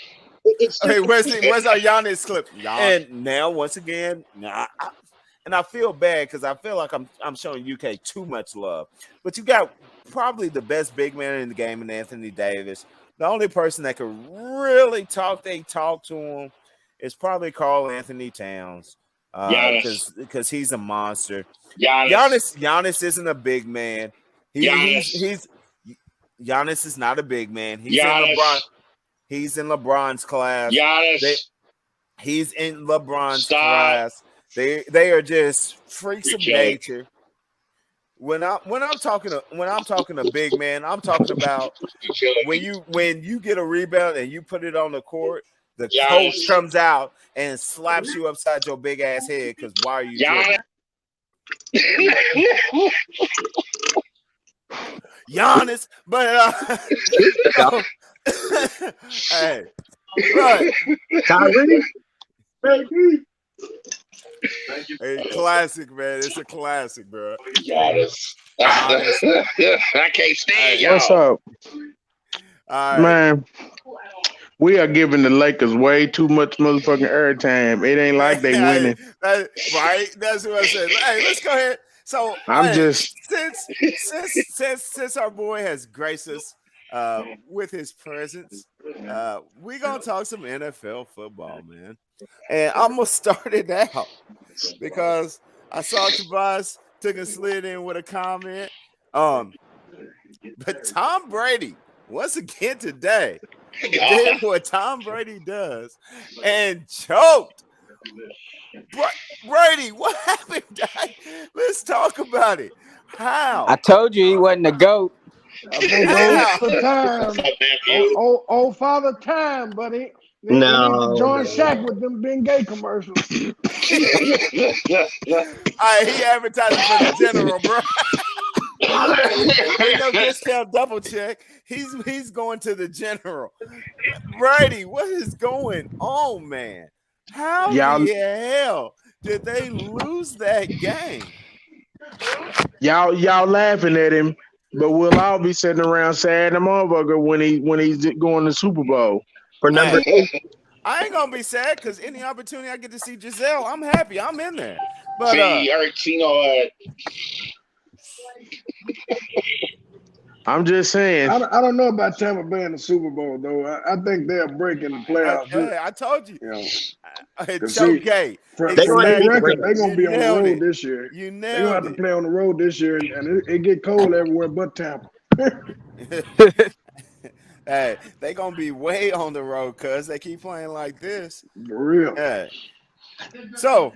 It's just, hey, where's our Giannis clip? And now, once again, and I feel bad because I feel like I'm showing UK too much love. But you got probably the best big man in the game in Anthony Davis. The only person that could really talk to him is probably Karl Anthony Towns. Because he's a monster. Giannis isn't a big man. He's Giannis is not a big man. Giannis. He's in LeBron's class. Giannis. He's in LeBron's Stop. class. They are just freaks You're of killing. nature. When I'm talking to big man, I'm talking about when you get a rebound and you put it on the court, the coach comes out and slaps you upside your big ass head because why are you doing that? Giannis, but hey, right, Kyrie, Baby. hey, classic, man. It's a classic, bro. Giannis. I can't stand y'all. What's up, All right. man? We are giving the Lakers way too much motherfucking airtime. It ain't like they winning. Right? That's what I said. Hey, let's go ahead. So since our boy has graced us with his presence, we're gonna talk some NFL football, man. And I'm gonna start it out because I saw Tobias took a slid in with a comment. But Tom Brady once again today did what Tom Brady does and choked. Brady, what happened? Let's talk about it. How? I told you he wasn't a goat. Old father time, buddy. They No, need to join no. Shaq with them being gay commercials. He advertising for the general, bro. Ain't no discount double check. He's going to the general. Brady, what is going on, man? How the hell did they lose that game? Y'all laughing at him, but we'll all be sitting around saying the motherfucker when he's going to Super Bowl. For number 8. I ain't gonna be sad because any opportunity I get to see Giselle, I'm happy. I'm in there. But See, I'm just saying. I don't know about Tampa Bay in the Super Bowl though. I think they're breaking the playoffs. I told you. See, gay. From They their gonna record, they're gonna be on the nailed road it. this year. You They're gonna have nailed to play on the road this year, and it get cold everywhere but Tampa. it. Hey, they gonna be way on the road because they keep playing like this. For real. Hey. So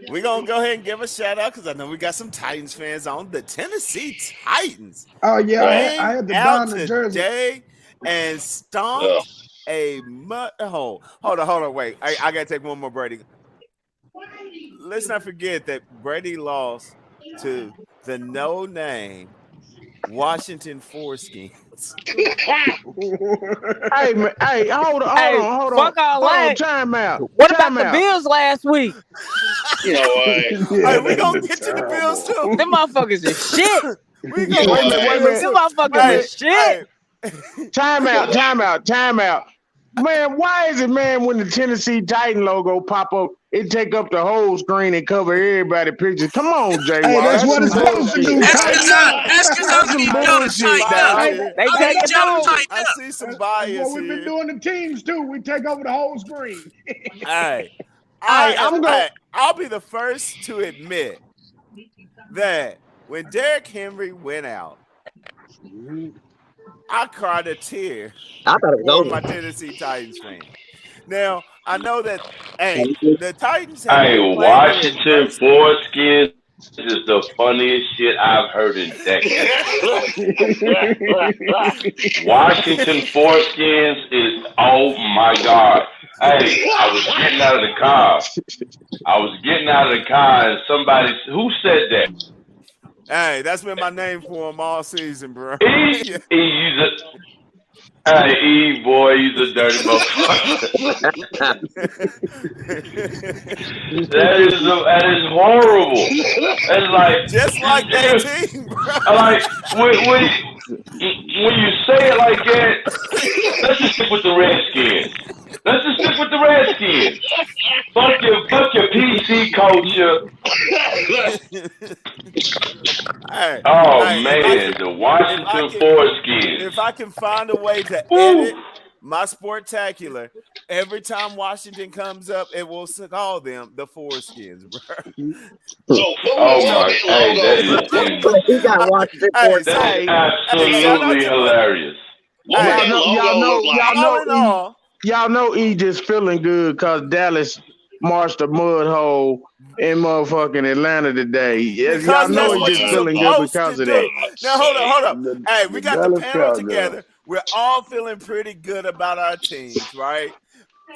we're gonna go ahead and give a shout out because I know we got some Titans fans on. The Tennessee Titans. Oh yeah, I had to out don the jersey. today and stomped a mud hole. Hold on, wait. I gotta take one more, Brady. Let's not forget that Brady lost to the no-name Washington Foreskins. Hey, man, hold on. Fuck all that. Time out. What about the Bills last week? You know what? Hey, we gonna get to the Bills too. Them motherfuckers is shit. We gonna Wait a get minute, to Them motherfuckers is shit. Time out. Man, why is it, man, when the Tennessee Titan logo pop up, it take up the whole screen and cover everybody's pictures? Come on, Jay. Hey, that's what it's some supposed to do. bullshit. That's because I'm some getting y'all to bullshit, tighten dog. up. They I'm take getting it y'all to over. tighten I up. see some That's bias what we've been here. doing to teams too. We take over the whole screen. Hey, I'm I'll be the first to admit that when Derrick Henry went out, I cried a tear I thought it was for over. my Tennessee Titans fan. Now, I know that, the Titans have Hey, been playing Washington with Foreskins is the funniest shit I've heard in decades. Washington Foreskins is, oh my God. Hey, I was getting out of the car and somebody, who said that? Hey, that's been my name for him all season, bro. Hey, E boy, he's a dirty motherfucker. that is horrible. That's like Just like that team, bro. like when you say it like that, let's just stick with the Redskins. Fuck your PC culture. Hey, man, the Washington Foreskins. If I can find a way to edit my Sportacular every time Washington comes up, it will call them the Foreskins, bro. So what was that Hey, that logo? is He got Washington Hey, for that is shout out absolutely to hilarious. What was Hey, that logo look like? all in all, y'all know E just feeling good because Dallas marched a mud hole in motherfucking Atlanta today. Yes, y'all because know that's he what just you're feeling good supposed because to of do. that. Now hold up. Hey, we The got the Dallas panel Cowgirls. together. We're all feeling pretty good about our teams, right?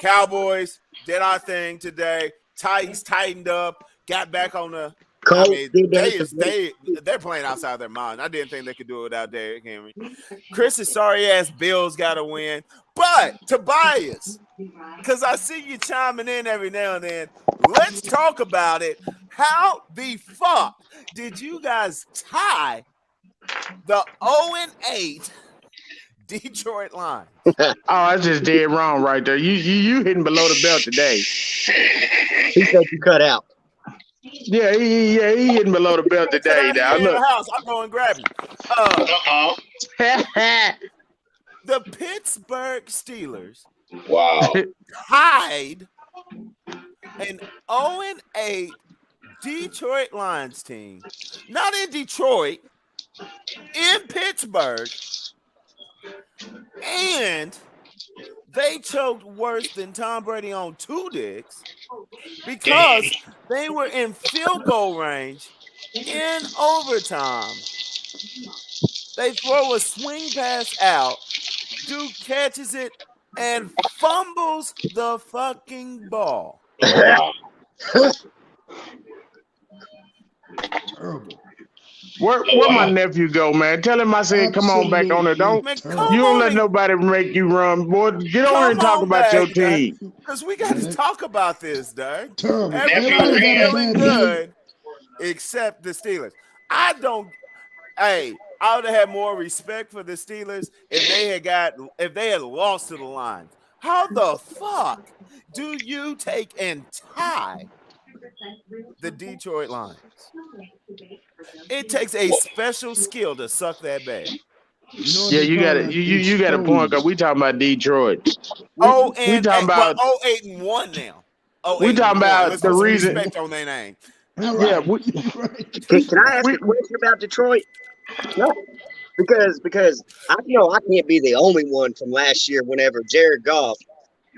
Cowboys did our thing today. Titans tightened up, got back on the. I Colts mean, did that. they're playing outside their mind. I didn't think they could do it without Derrick Henry. Chris's sorry ass Bills got to win, but Tobias, because I see you chiming in every now and then. Let's talk about it. How the fuck did you guys tie the 0-8 Detroit Lions? Oh, that's just dead wrong right there. You hitting below the belt today. He said you cut out. Yeah, he hitting below the belt today. Now In look. the house, I'll go and grab you. The Pittsburgh Steelers Wow. tied an 0-8 Detroit Lions team, not in Detroit, in Pittsburgh, and they choked worse than Tom Brady on 2 dicks because they were in field goal range in overtime. They throw a swing pass out. Dude catches it and fumbles the fucking ball. Wow. Terrible. Where my nephew go, man? Tell him I said, come on back on it. Don't Man, you don't let nobody make you run, boy. Get on here and talk about your team. Because we got to talk about this, Doug. Terrible. Everybody's Everybody got a feeling bad good except the Steelers. I would have had more respect for the Steelers if they had lost to the Lions. How the fuck do you take and tie the Detroit Lions? It takes a special skill to suck that bad. Yeah, you got it. You got a point because we talking about Detroit. We talking about 0-8-1 now. We talking about Let's the put some reason. respect on their name. Yeah. Can I ask a question about Detroit? No, because I know I can't be the only one from last year. Whenever Jared Goff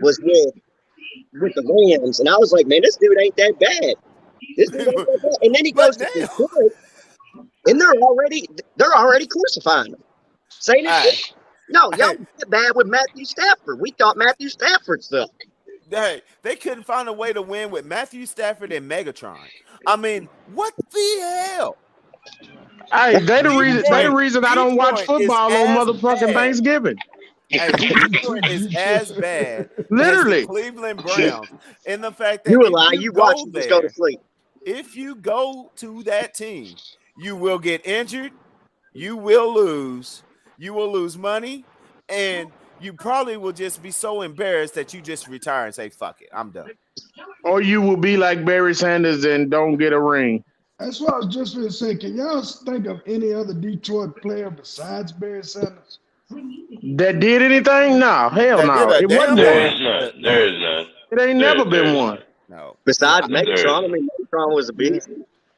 was with the Rams, and I was like, man, this dude ain't that bad. This dude ain't that bad. And then he goes to Detroit, and they're already crucifying him, saying it. No, y'all get bad with Matthew Stafford. We thought Matthew Stafford sucked. Hey, they couldn't find a way to win with Matthew Stafford and Megatron. I mean, what the hell? Hey, they the reason I don't watch football on motherfucking Thanksgiving. Hey, Detroit is as bad Literally as the Cleveland Browns in the fact that you lie. You watch them just go to sleep. If you go to that team, you will get injured, you will lose money, and you probably will just be so embarrassed that you just retire and say, fuck it, I'm done. Or you will be like Barry Sanders and don't get a ring. That's what I was just going to say. Can y'all think of any other Detroit player besides Barry Sanders? That did anything? No, hell no. It wasn't There is none. There is none. It ain't never been one. No. Besides Megatron, I mean, Megatron was a beast.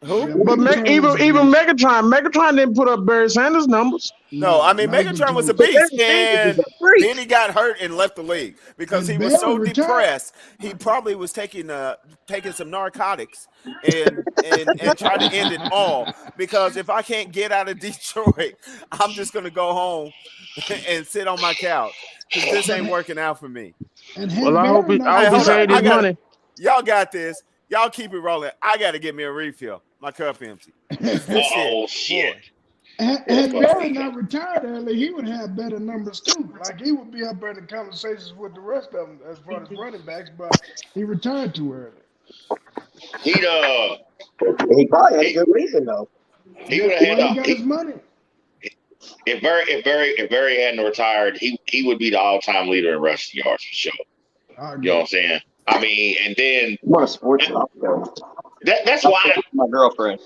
Who? But even Megatron didn't put up Barry Sanders numbers. No, I mean Megatron was a beast, and then he got hurt and left the league because he was so depressed. He probably was taking some narcotics and trying to end it all. Because if I can't get out of Detroit, I'm just gonna go home and sit on my couch because this ain't working out for me. Well, I hope he saved his money. Y'all got this. Y'all keep it rolling. I got to get me a refill. My cup empty. Shit. Had Barry not retired early, he would have better numbers too. Like he would be up there in conversations with the rest of them as far as running backs, but he retired too early. He probably had a good reason though. He would have had he got his money. If Barry hadn't retired, he would be the all-time leader in rushing yards for sure. You know what I'm saying? I mean, and then what a sports talk. That's why my girlfriend.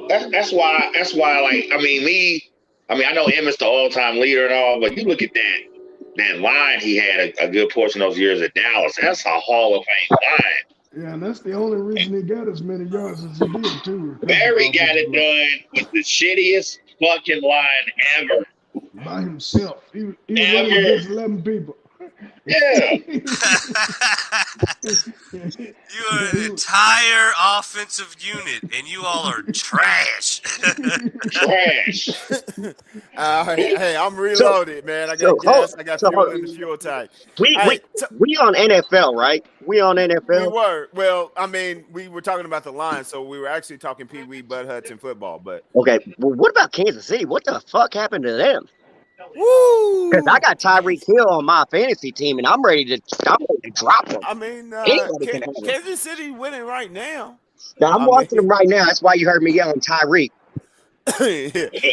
That's why. Like, I mean, I know Emmett's the all-time leader and all, but you look at that. that line he had a good portion of those years at Dallas. That's a Hall of Fame line. Yeah, and that's the only reason he got as many yards as he did too. Barry got it done with the shittiest fucking line ever. By himself. He was running against 11 people. Yeah. You are an entire offensive unit, and you all are trash. Trash. Hey, I'm reloaded, man. I got gas. I got fuel in the fuel tank. We on NFL, right? We on NFL. We were. Well, I mean, we were talking about the Lions, so we were actually talking Pee Wee Bud Hudson football. But okay, well, what about Kansas City? What the fuck happened to them? Woo! Because I got Tyreek Hill on my fantasy team, and I'm ready to drop him. I mean, Kansas City winning right now. Now, I'm watching them right now. That's why you heard me yelling Tyreek.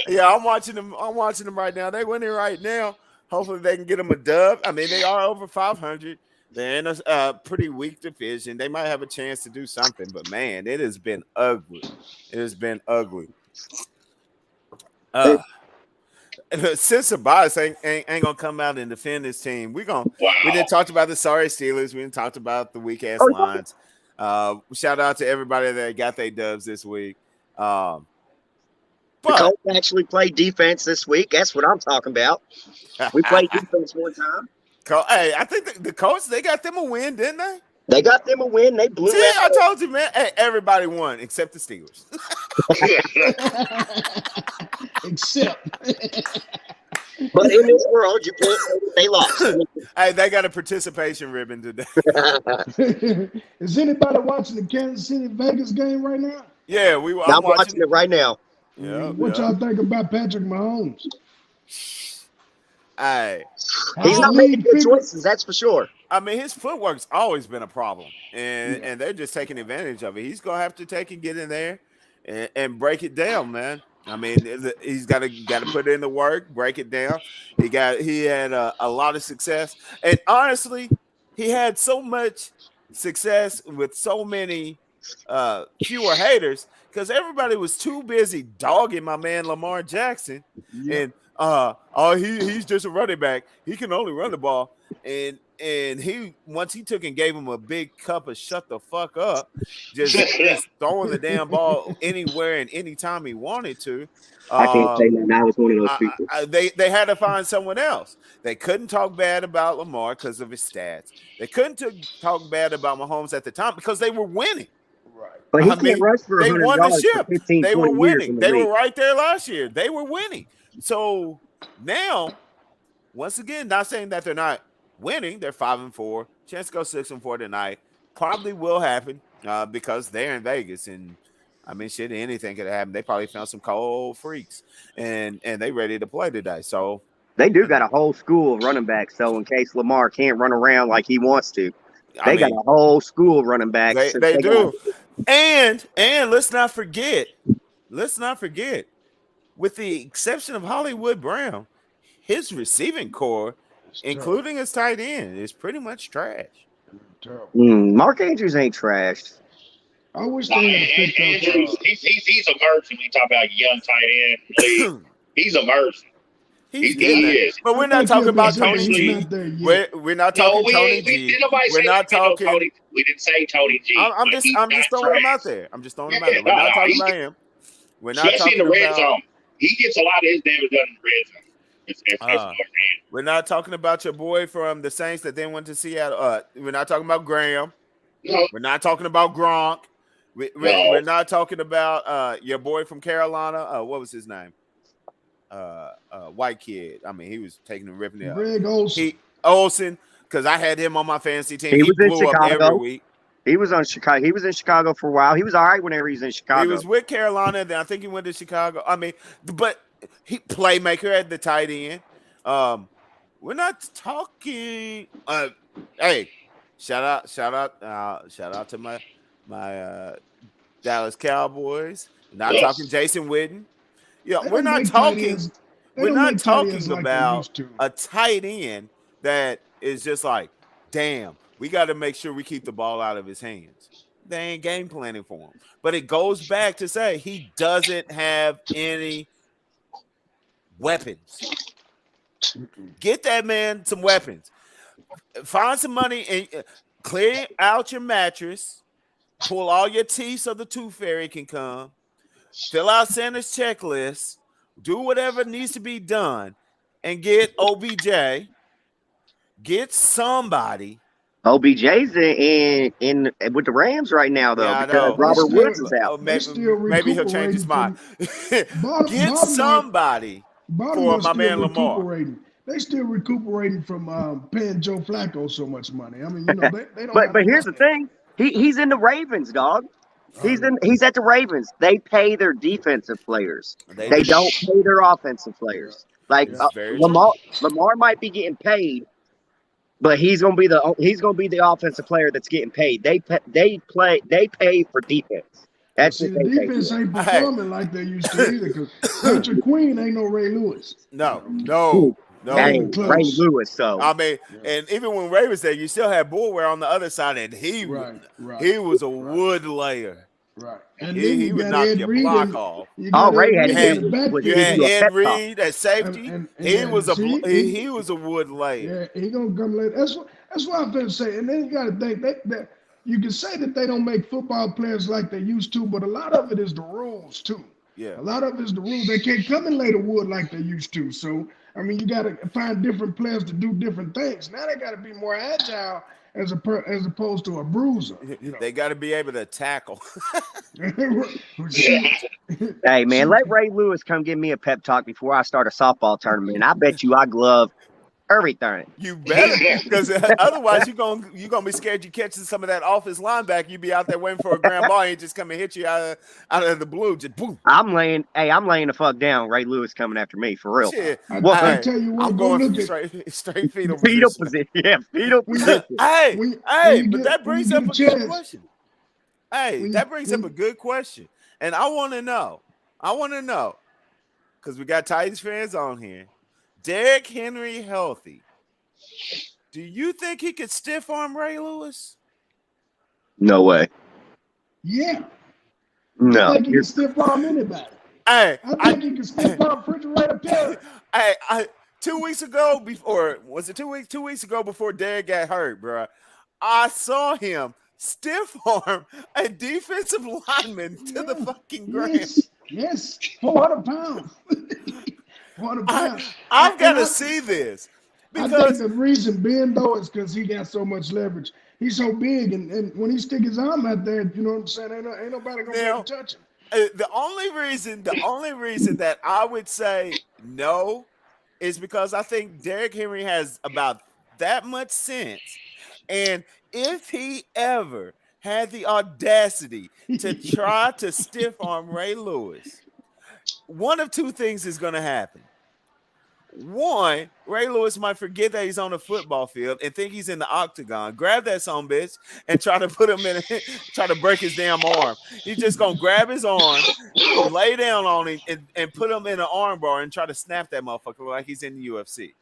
Yeah, I'm watching them. I'm watching them right now. They winning right now. Hopefully, they can get them a dub. I mean, they are over 500. They're in a pretty weak division. They might have a chance to do something, but man, it has been ugly. It has been ugly. Since Tobias ain't gonna come out and defend this team, we didn't talk about the sorry Steelers. We didn't talk about the weak ass Lions. Shout out to everybody that got their dubs this week. But the Colts actually played defense this week. That's what I'm talking about. We played defense one time. Hey, I think the Colts, they got them a win, didn't they? They got them a win. They blew it. I told you, man. Hey, everybody won except the Steelers. Except. But in this world, you can't say they lost. Hey, they got a participation ribbon today. Is anybody watching the Kansas City Vegas game right now? Yeah, I'm watching it right now. Yeah. What y'all think about Patrick Mahomes? Hey, he's not making good choices, that's for sure. I mean, his footwork's always been a problem, and they're just taking advantage of it. He's gonna have to take and get in there and break it down, man. I mean, he's got to put in the work, break it down. He had a lot of success, and honestly, he had so much success with so many fewer haters because everybody was too busy dogging my man Lamar Jackson, and he's just a running back. He can only run the ball, and he once he took and gave him a big cup of shut the fuck up, just throwing the damn ball anywhere and anytime he wanted to. I can't say that. I was one of those people. They had to find someone else. They couldn't talk bad about Lamar because of his stats. They couldn't talk bad about Mahomes at the time because they were winning. Right. But he can't rush for they won the ship. 15, they were winning. They league. were right there last year. They were winning. So now, once again, not saying that they're not winning. They're 5-4. Chance to go 6-4 tonight. Probably will happen because they're in Vegas, and I mean, shit, anything could happen. They probably found some cold freaks, and they ready to play today. So they do got a whole school of running backs. So in case Lamar can't run around like he wants to, they got a whole school of running backs. They do. And let's not forget, with the exception of Hollywood Brown, his receiving core, including his tight end, is pretty much trash. Mark Andrews ain't trashed. I wish they had picked up. He's emerging. We talk about young tight end. He's emerging. He is. But we're not talking about Tony G. We're not talking Tony G. We're not talking. We didn't say Tony G. I'm just throwing him out there. We're not talking about him. We're not talking in the red about. Zone. He gets a lot of his damage done in the red zone. We're not talking about your boy from the Saints that then went to Seattle. We're not talking about Graham. No. We're not talking about Gronk. We're not talking about your boy from Carolina. What was his name? White kid. I mean, he was taking and ripping it. Greg Olsen. Olsen, because I had him on my fantasy team. He was in blew Chicago. up every week. He was on Chicago. He was in Chicago for a while. He was all right whenever he was in Chicago. He was with Carolina. Then I think he went to Chicago. I mean, but he playmaker at the tight end. We're not talking. Hey, shout out to my Dallas Cowboys. Not talking Jason Witten. Yeah, we're not talking. We're not talking about a tight end that is just like, damn, we got to make sure we keep the ball out of his hands. They ain't game planning for him. But it goes back to say he doesn't have any weapons. Get that man some weapons. Find some money and clear out your mattress. Pull all your teeth so the tooth fairy can come. Fill out Santa's checklist. Do whatever needs to be done, and get OBJ. Get somebody. OBJ's in with the Rams right now though, Yeah, I because know. Robert Woods is out. Maybe he'll change his mind. Get Baltimore- somebody for Baltimore's my still man Lamar. recuperating. They still recuperating from paying Joe Flacco so much money. I mean, they don't. But here's the thing. He's in the Ravens, dog. He's at the Ravens. They pay their defensive players. They don't pay their offensive players. Like Lamar might be getting paid, but he's gonna be the offensive player that's getting paid. They pay for defense. That's the defense ain't performing like they used to either. Because Patrick Queen ain't no Ray Lewis. No. Ray Lewis. So I mean, and even when Ray was there, you still had Bullware on the other side, and he was a wood layer. Right, and he would knock your block off. Ray had Ed Reed at safety. He was a wood layer. Yeah, he gonna come later. That's what I'm gonna say. And then you got to think that you can say that they don't make football players like they used to, but a lot of it is the rules too. Yeah, a lot of it is the rules. They can't come in lay the wood like they used to. So I mean, you got to find different players to do different things. Now they got to be more agile as opposed to a bruiser. They got to be able to tackle. Hey man, let Ray Lewis come give me a pep talk before I start a softball tournament. And I bet you I glove everything. You better, because otherwise you're gonna be scared you catching some of that off his linebacker. You be out there waiting for a ground ball, and he just come and hit you out of the blue. Just boom. I'm laying the fuck down. Ray Lewis coming after me for real. Shit. I tell you what, I'm going straight fetal position. Yeah, fetal position. But that brings up a good question. That brings up a good question, and I want to know, because we got Titans fans on here. Derrick Henry healthy. Do you think he could stiff arm Ray Lewis? No way. Yeah. No. I think he can stiff arm anybody. I think he can stiff arm refrigerator Perry. 2 weeks ago, was it 2 weeks? 2 weeks ago before Derrick got hurt, bro, I saw him stiff arm a defensive lineman to the fucking ground. Yes. 400 pounds. I've got to see this. Because I think the reason being, though, is because he got so much leverage. He's so big, and when he stick his arm out there, you know what I'm saying? Ain't nobody gonna be able to touch him. The only reason that I would say no is because I think Derrick Henry has about that much sense, and if he ever had the audacity to try to stiff arm Ray Lewis, one of two things is going to happen. One, Ray Lewis might forget that he's on the football field and think he's in the octagon. Grab that son bitch and try to put him try to break his damn arm. He's just gonna grab his arm, lay down on him, and put him in an arm bar and try to snap that motherfucker like he's in the UFC.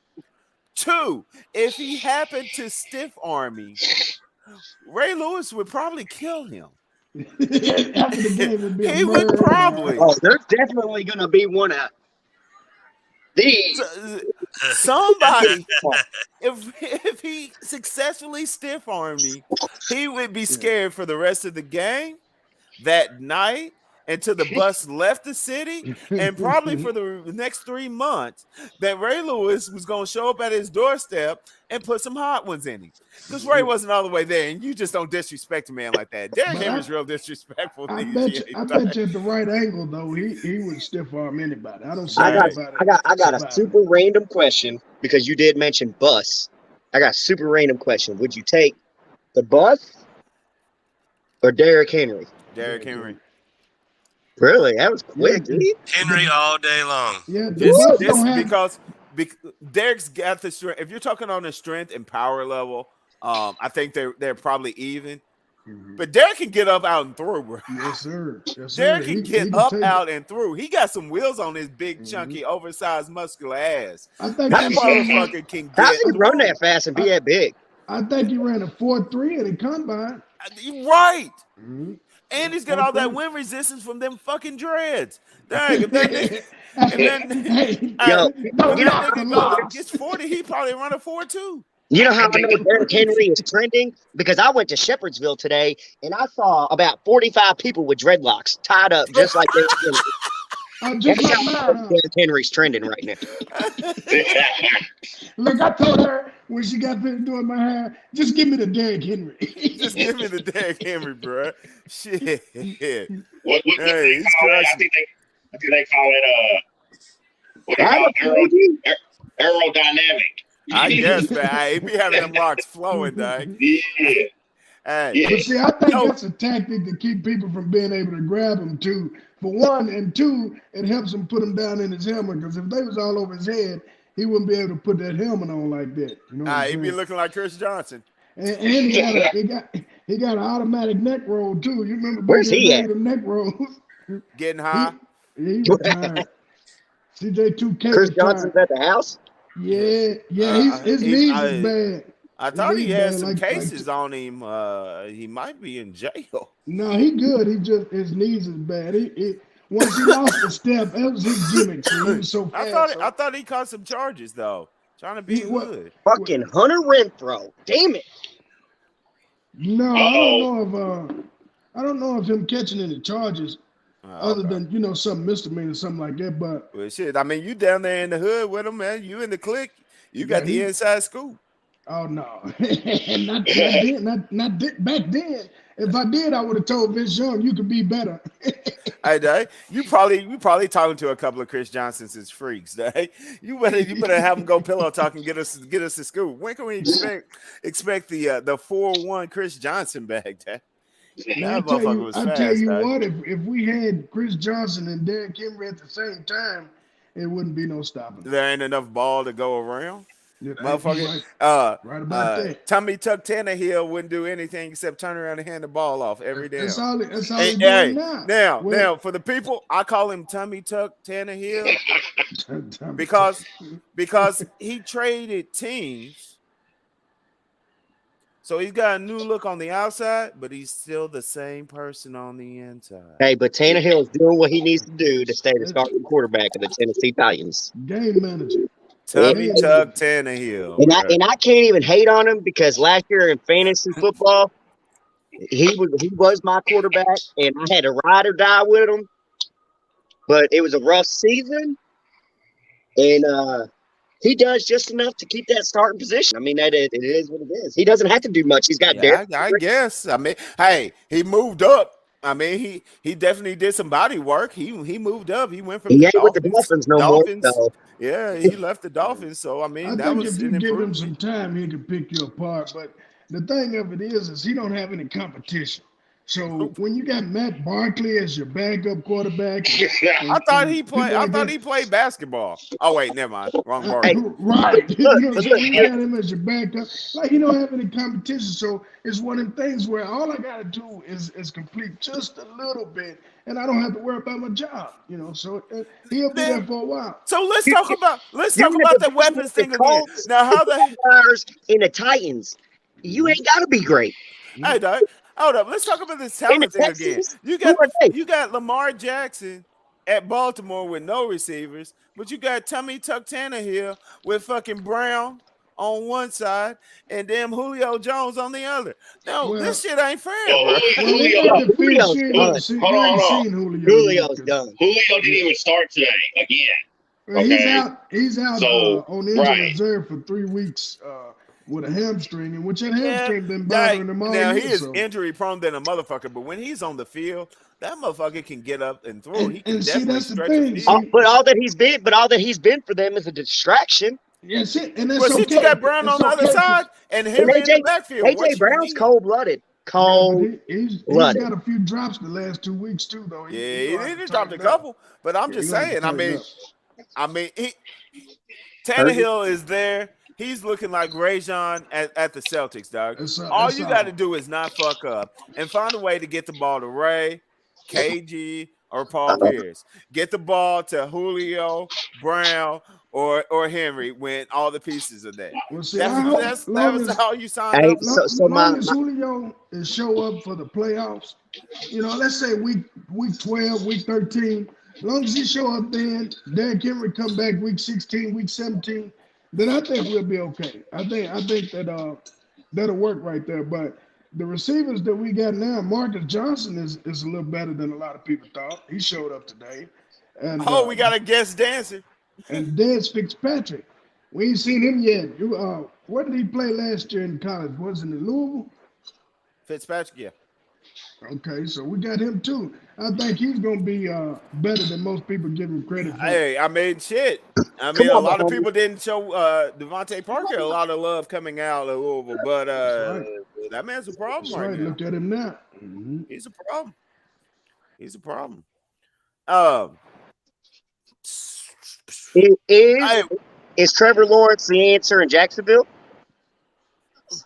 Two, if he happened to stiff arm me, Ray Lewis would probably kill him. After the game would be he would probably. Oh, there's definitely gonna be one out. Somebody, if he successfully stiff armed me, he would be scared for the rest of the game, that night, until the bus left the city, and probably for the next 3 months, that Ray Lewis was going to show up at his doorstep and put some hot ones in him. Because Ray wasn't all the way there, and you just don't disrespect a man like that. Derrick Henry's real disrespectful. I bet you at the right angle, though, he would stiff arm anybody. I don't say I got a super random question, because you did mention bus. I got a super random question. Would you take the bus or Derrick Henry? Derrick Henry. Really? That was quick, dude. Henry all day long. Yeah, because Derrick's got the strength. If you're talking on the strength and power level, I think they're probably even. Mm-hmm. But Derrick can get up, out, and through, bro. Yes, sir. Derrick can get up, out, and through. He got some wheels on his big, chunky, oversized, muscular ass. I think that motherfucker can get. How did he run that fast and be that big? I think he ran a 4.3 at the combine. Right. Mm-hmm. And he's got all that wind resistance from them fucking dreads. Dang, if that nigga, that nigga gets 40, he probably run a 4.2. You know how I know Derrick Henry is trending? Because I went to Shepherdsville today and I saw about 45 people with dreadlocks tied up just like Derrick Henry. Derrick Henry's trending right now. Look, I told her when she got finished doing my hair, just give me the Derrick Henry. Just give me the Derrick Henry, bro. Shit. What hey, I think they call it aerodynamic. I guess, man. He be having them locks flowing, dog. Yeah. Hey. But see, I think that's a tactic to keep people from being able to grab him too. For one, and two, it helps him put him down in his helmet. Because if they was all over his head, he wouldn't be able to put that helmet on like that. You know he'd be looking like Chris Johnson. And he got an automatic neck roll too. You remember where's he at? The neck rolls. Getting high. He retired. CJ2K. Chris Johnson's at the house. Yeah, his knees is bad. I thought he had some cases on him. He might be in jail. No, he good. His knees is bad. Once he lost the step, that was his gimmick. So he was so fast. I thought he caught some charges though. Trying to be good. Fucking Hunter Renfro. Damn it. No, I don't know if him catching any charges. Other than some misdemeanor, something like that, but well, shit. I mean, you down there in the hood with him, man. You in the clique. You got the inside scoop. Oh no, not back then. If I did, I would have told Vince Young you could be better. Hey, you probably talking to a couple of Chris Johnson's as freaks. Hey, you better have them go pillow talk and get us the scoop. When can we expect the 4-1 Chris Johnson back? I tell you what, if we had Chris Johnson and Derrick Henry at the same time, it wouldn't be no stopping. There ain't enough ball to go around. Yeah, motherfucker. Right about that. Tommy Tuck Tannehill wouldn't do anything except turn around and hand the ball off every day. That's all he's doing now. Now, for the people, I call him Tommy Tuck Tannehill because he traded teams. So he's got a new look on the outside, but he's still the same person on the inside. Hey, but Tannehill is doing what he needs to do to stay the starting quarterback of the Tennessee Titans. Game manager. Tommy Tuck Tannehill. And I can't even hate on him because last year in fantasy football, he was my quarterback, and I had to ride or die with him. But it was a rough season, and he does just enough to keep that starting position. I mean, it is what it is. He doesn't have to do much. He's got Derrick. I guess. I mean, hey, he moved up. I mean, he definitely did some body work. He moved up. He went from he ain't with the Dolphins no more. So. Yeah, he left the Dolphins. So I mean, that was if you give him some time, he could pick you apart. But the thing of it is he don't have any competition. So when you got Matt Barkley as your backup quarterback, I thought he played basketball. Oh wait, never mind. Wrong word. Right. You got him as your backup. Like he don't have any competition. So it's one of them things where all I gotta do is complete just a little bit, and I don't have to worry about my job. So he'll be there for a while. So let's talk about the weapons thing again. Now, how the in the Titans, you ain't gotta be great. Hey, Doug. Hold up, let's talk about this talent thing again. You got Lamar Jackson at Baltimore with no receivers, but you got Tommy Tuck Tannehill with fucking Brown on one side and damn Julio Jones on the other. No, this shit ain't fair, bro. Julio's done. Julio didn't even start today again. Okay. He's out on injury reserve for 3 weeks. With a hamstring, and which that hamstring been bothering him all now year, he is injury prone than a motherfucker, but when he's on the field, that motherfucker can get up and throw. He can definitely stretch the field. But all that he's been for them is a distraction. Yes, and that's okay. You got Brown on the other side and him in the backfield. AJ Brown's cold-blooded. He's got a few drops the last 2 weeks too, though. He just dropped a couple, but I'm just saying. I mean, Tannehill is there. He's looking like Rajon at the Celtics, dog. All you got to do is not fuck up and find a way to get the ball to Ray, KG, or Paul Pierce. Get the ball to Julio, Brown, or Henry when all the pieces are there. Well, see, That I hope was how you signed up. long as Julio is show up for the playoffs, let's say week 12, week 13, as long as he show up then, Derrick Henry come back week 16, week 17, then I think we'll be okay. I think that that'll work right there. But the receivers that we got now, Marcus Johnson is a little better than a lot of people thought. He showed up today. And we got a guest dancer. And Dez Fitzpatrick. We ain't seen him yet. Where did he play last year in college? Was it in Louisville? Fitzpatrick, yeah. Okay, so we got him too. I think he's gonna be better than most people give him credit for. Hey, I mean, shit. I mean, a lot of people didn't show Devontae Parker a lot of love coming out of Louisville, but that man's a problem right now. Look at him now. Mm-hmm. He's a problem. He's a problem. Is Trevor Lawrence the answer in Jacksonville?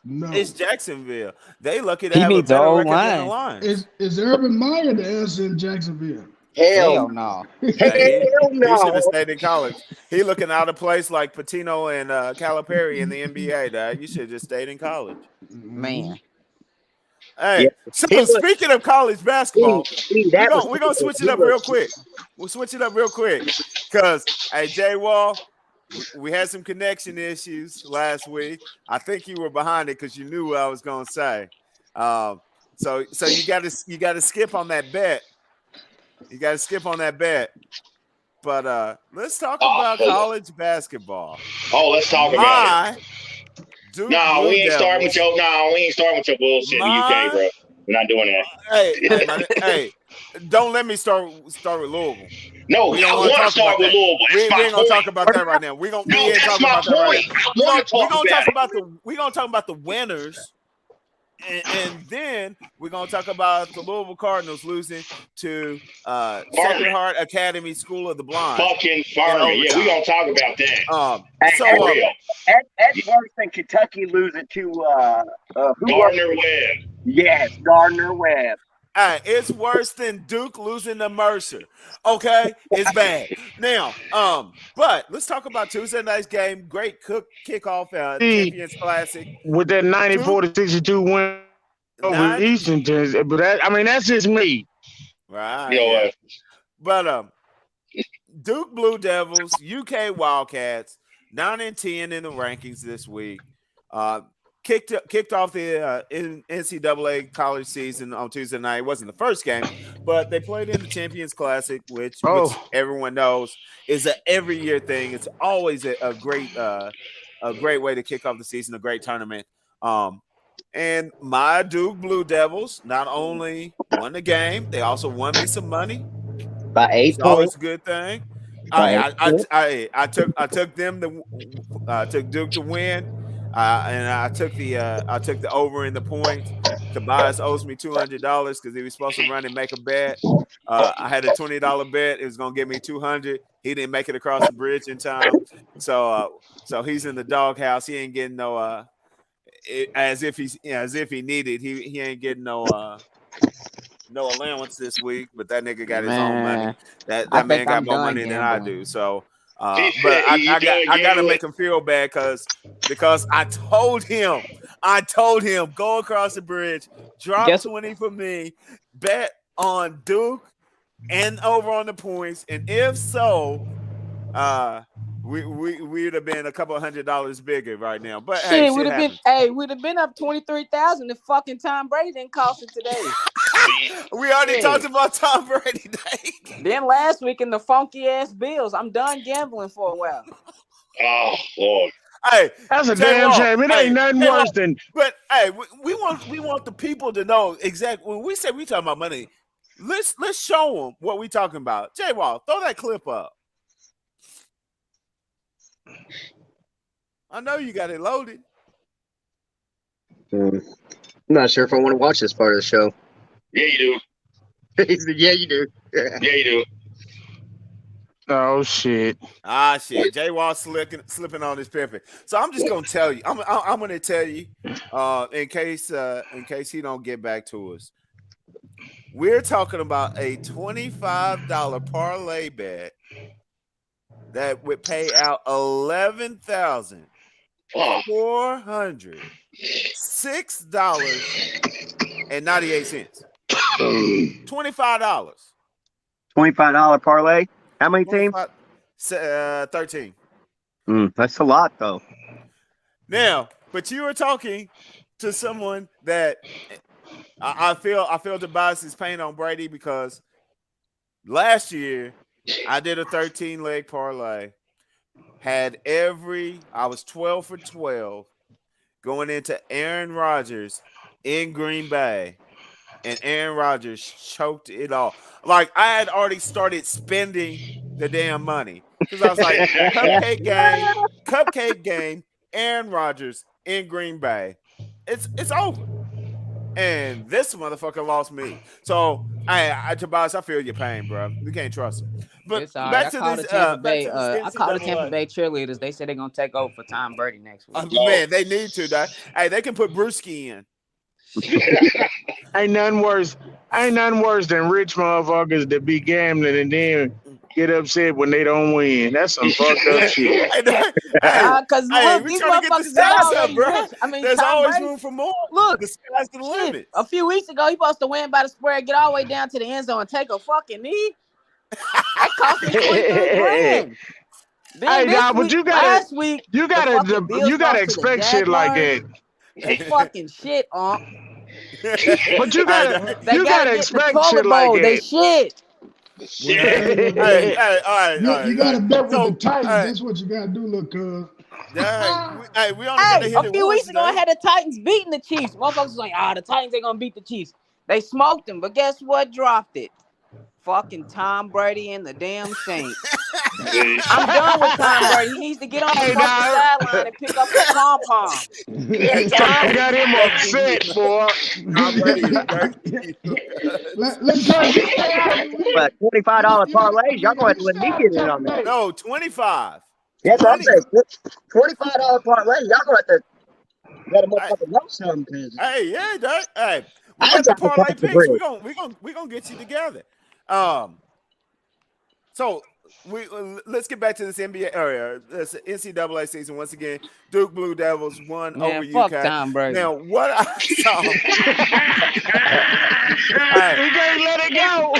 No, it's Jacksonville. They lucky to he have needs a better old record line. than the line. Is Urban Meyer the answer in Jacksonville? Hell no. He should have stayed in college. He looking out of place like Patino and Calipari in the NBA. Dad. You should have just stayed in college. Man. Hey, so speaking of college basketball, we're gonna switch it up real quick. We'll switch it up real quick because hey, Jay Wall, we had some connection issues last week. I think you were behind it because you knew what I was gonna say. So you got to skip on that bet. You got to skip on that bet. But let's talk about college basketball. Oh, let's talk about it. No, we ain't starting with your bullshit in the UK, bro. We're not doing that. Hey, don't let me start with Louisville. No, I want to start with Louisville. We ain't gonna talk about that right now. We're gonna talk about the winners, and then we're gonna talk about the Louisville Cardinals losing to Sacred Heart Academy School of the Blind. Fucking Farming. Yeah, we're gonna talk about that. That's worse than Kentucky losing to Gardner Webb. Yes, Gardner Webb. It's worse than Duke losing to Mercer. Okay, it's bad. Now, but let's talk about Tuesday night's game. Great kickoff, Champions Classic with that 94-62 win over Eastern. But that's just me. Right. Yeah. But Duke Blue Devils, UK Wildcats, 9-10 in the rankings this week. Kicked off the NCAA college season on Tuesday night. It wasn't the first game, but they played in the Champions Classic, which everyone knows is an every year thing. It's always a great way to kick off the season, a great tournament. And my Duke Blue Devils not only won the game, they also won me some money by 8 points. Always a good thing. I took Duke to win. And I took the over in the points. Tobias owes me $200 because he was supposed to run and make a bet. I had a $20 bet. It was gonna give me $200. He didn't make it across the bridge in time, so he's in the doghouse. He ain't getting no as if he needed. He ain't getting no allowance this week. But that nigga got his own money. That man got more money than I do. So. But I gotta make him feel bad because I told him go across the bridge, drop 20 for me, bet on Duke and over on the points, and if so, we'd have been a couple $100 bigger right now. But shit, we'd have been up 23,000 if fucking Tom Brady didn't cost it today. We already talked about Tom Brady today. Then last week in the funky ass Bills, I'm done gambling for a while. Oh Lord. Hey, that's a damn shame. It ain't nothing worse than. But hey, we want the people to know exactly when we say we talking about money. Let's show them what we talking about. Jay Wall, throw that clip up. I know you got it loaded. I'm not sure if I want to watch this part of the show. Yeah, you do. Yeah, you do. Yeah, you do. Oh shit! Shit! Jay Wall slipping on his pimping. So I'm just gonna tell you. I'm gonna tell you, in case he don't get back to us. We're talking about a $25 parlay bet that would pay out $11,406.98. $25. $25 parlay. How many teams? 13. That's a lot, though. Now, but you were talking to someone that I feel Tobias is paying on Brady because last year I did a 13-leg parlay. I was 12 for 12 going into Aaron Rodgers in Green Bay, and Aaron Rodgers choked it all. Like, I had already started spending the damn money because I was like, cupcake game, Aaron Rodgers in Green Bay. It's over. And this motherfucker lost me. So, Tobias, I feel your pain, bro. We can't trust him. But It's all back right. to this. I called the Tampa Bay cheerleaders. They said they're gonna take over for Tom Brady next week. Man, they need to. Hey, they can put Brewski in. Ain't nothing worse than rich motherfuckers that be gambling and then get upset when they don't win. That's some fucked up shit. Because we these trying to get the motherfuckers stats are up, already bro. rich. I mean, There's Tom always Brady, room for more. Look, The sky's the limit. a few weeks ago, he supposed to win by the square, get all the way down to the end zone and take a fucking knee. That cost me $23,000. Hey, dog, but last week, you gotta expect shit like that. They fucking shit on. But you gotta expect shit like that. They shit. Hey, all right. You gotta bet with So, the Titans. That's what you gotta do, look, cuz. We only gonna hit A few once, weeks ago, I had the Titans beating the Chiefs. Motherfuckers was like, the Titans ain't gonna beat the Chiefs. They smoked them, but guess what? Dropped it. Fucking Tom Brady and the damn Saints. I'm done with Tom Brady. He needs to get on the fucking sideline and pick up the pom-pom. Tom got him upset, boy. But $25 parlays, y'all gonna have to let me get in on that. No, 25. Yes, I'm saying $25 parlay. Y'all gonna have to let a motherfucker know something. Hey, yeah, Doug. Hey, we got the parlay picks. We gonna get you together. So let's get back to this NBA or this NCAA season once again. Duke Blue Devils won over fuck UConn. Tom Brady. Now, what I saw, We can't let it go.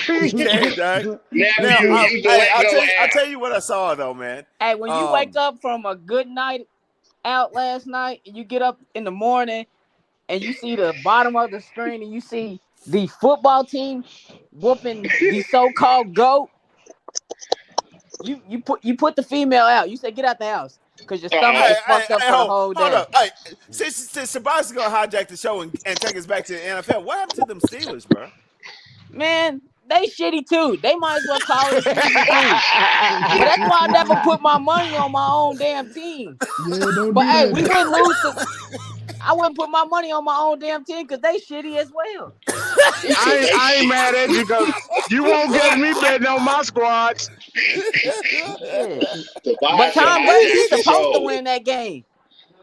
I'll tell you what I saw though, man. Hey, when you wake up from a good night out last night and you get up in the morning and you see the bottom of the screen and you see the football team whooping the so-called GOAT, you put the female out. You say get out the house because your stomach is fucked up for the whole day. Hold up. Hey, since Tobias is gonna hijack the show and take us back to the NFL, what happened to them Steelers, bro? Man, they shitty too. They might as well call it a season too. But that's why I never put my money on my own damn team. Yeah, don't But do hey, that. we wouldn't lose. I wouldn't put my money on my own damn team because they shitty as well. I ain't mad at you because you won't get me betting on my squads. Yeah. But Tom Brady, he's supposed to win that game.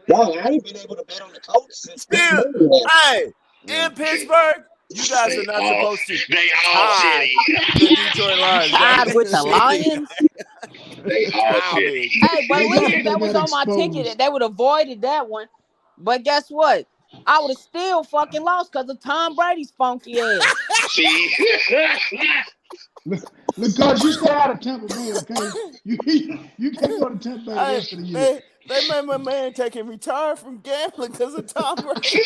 Dang, I ain't been able to bet on the Colts since. Hey, in Pittsburgh, you guys are not supposed to They all tie shitty. the Detroit Lions. Tied with the Lions. They all shitty. Hey, but at least if that was on my ticket, they would have avoided that one. But guess what? I would have still fucking lost because of Tom Brady's funky ass. See? Because you stay out of Tampa Bay, okay? You can't go to Tampa Bay the rest of the year. They made my man take and retire from gambling because of Tom Brady.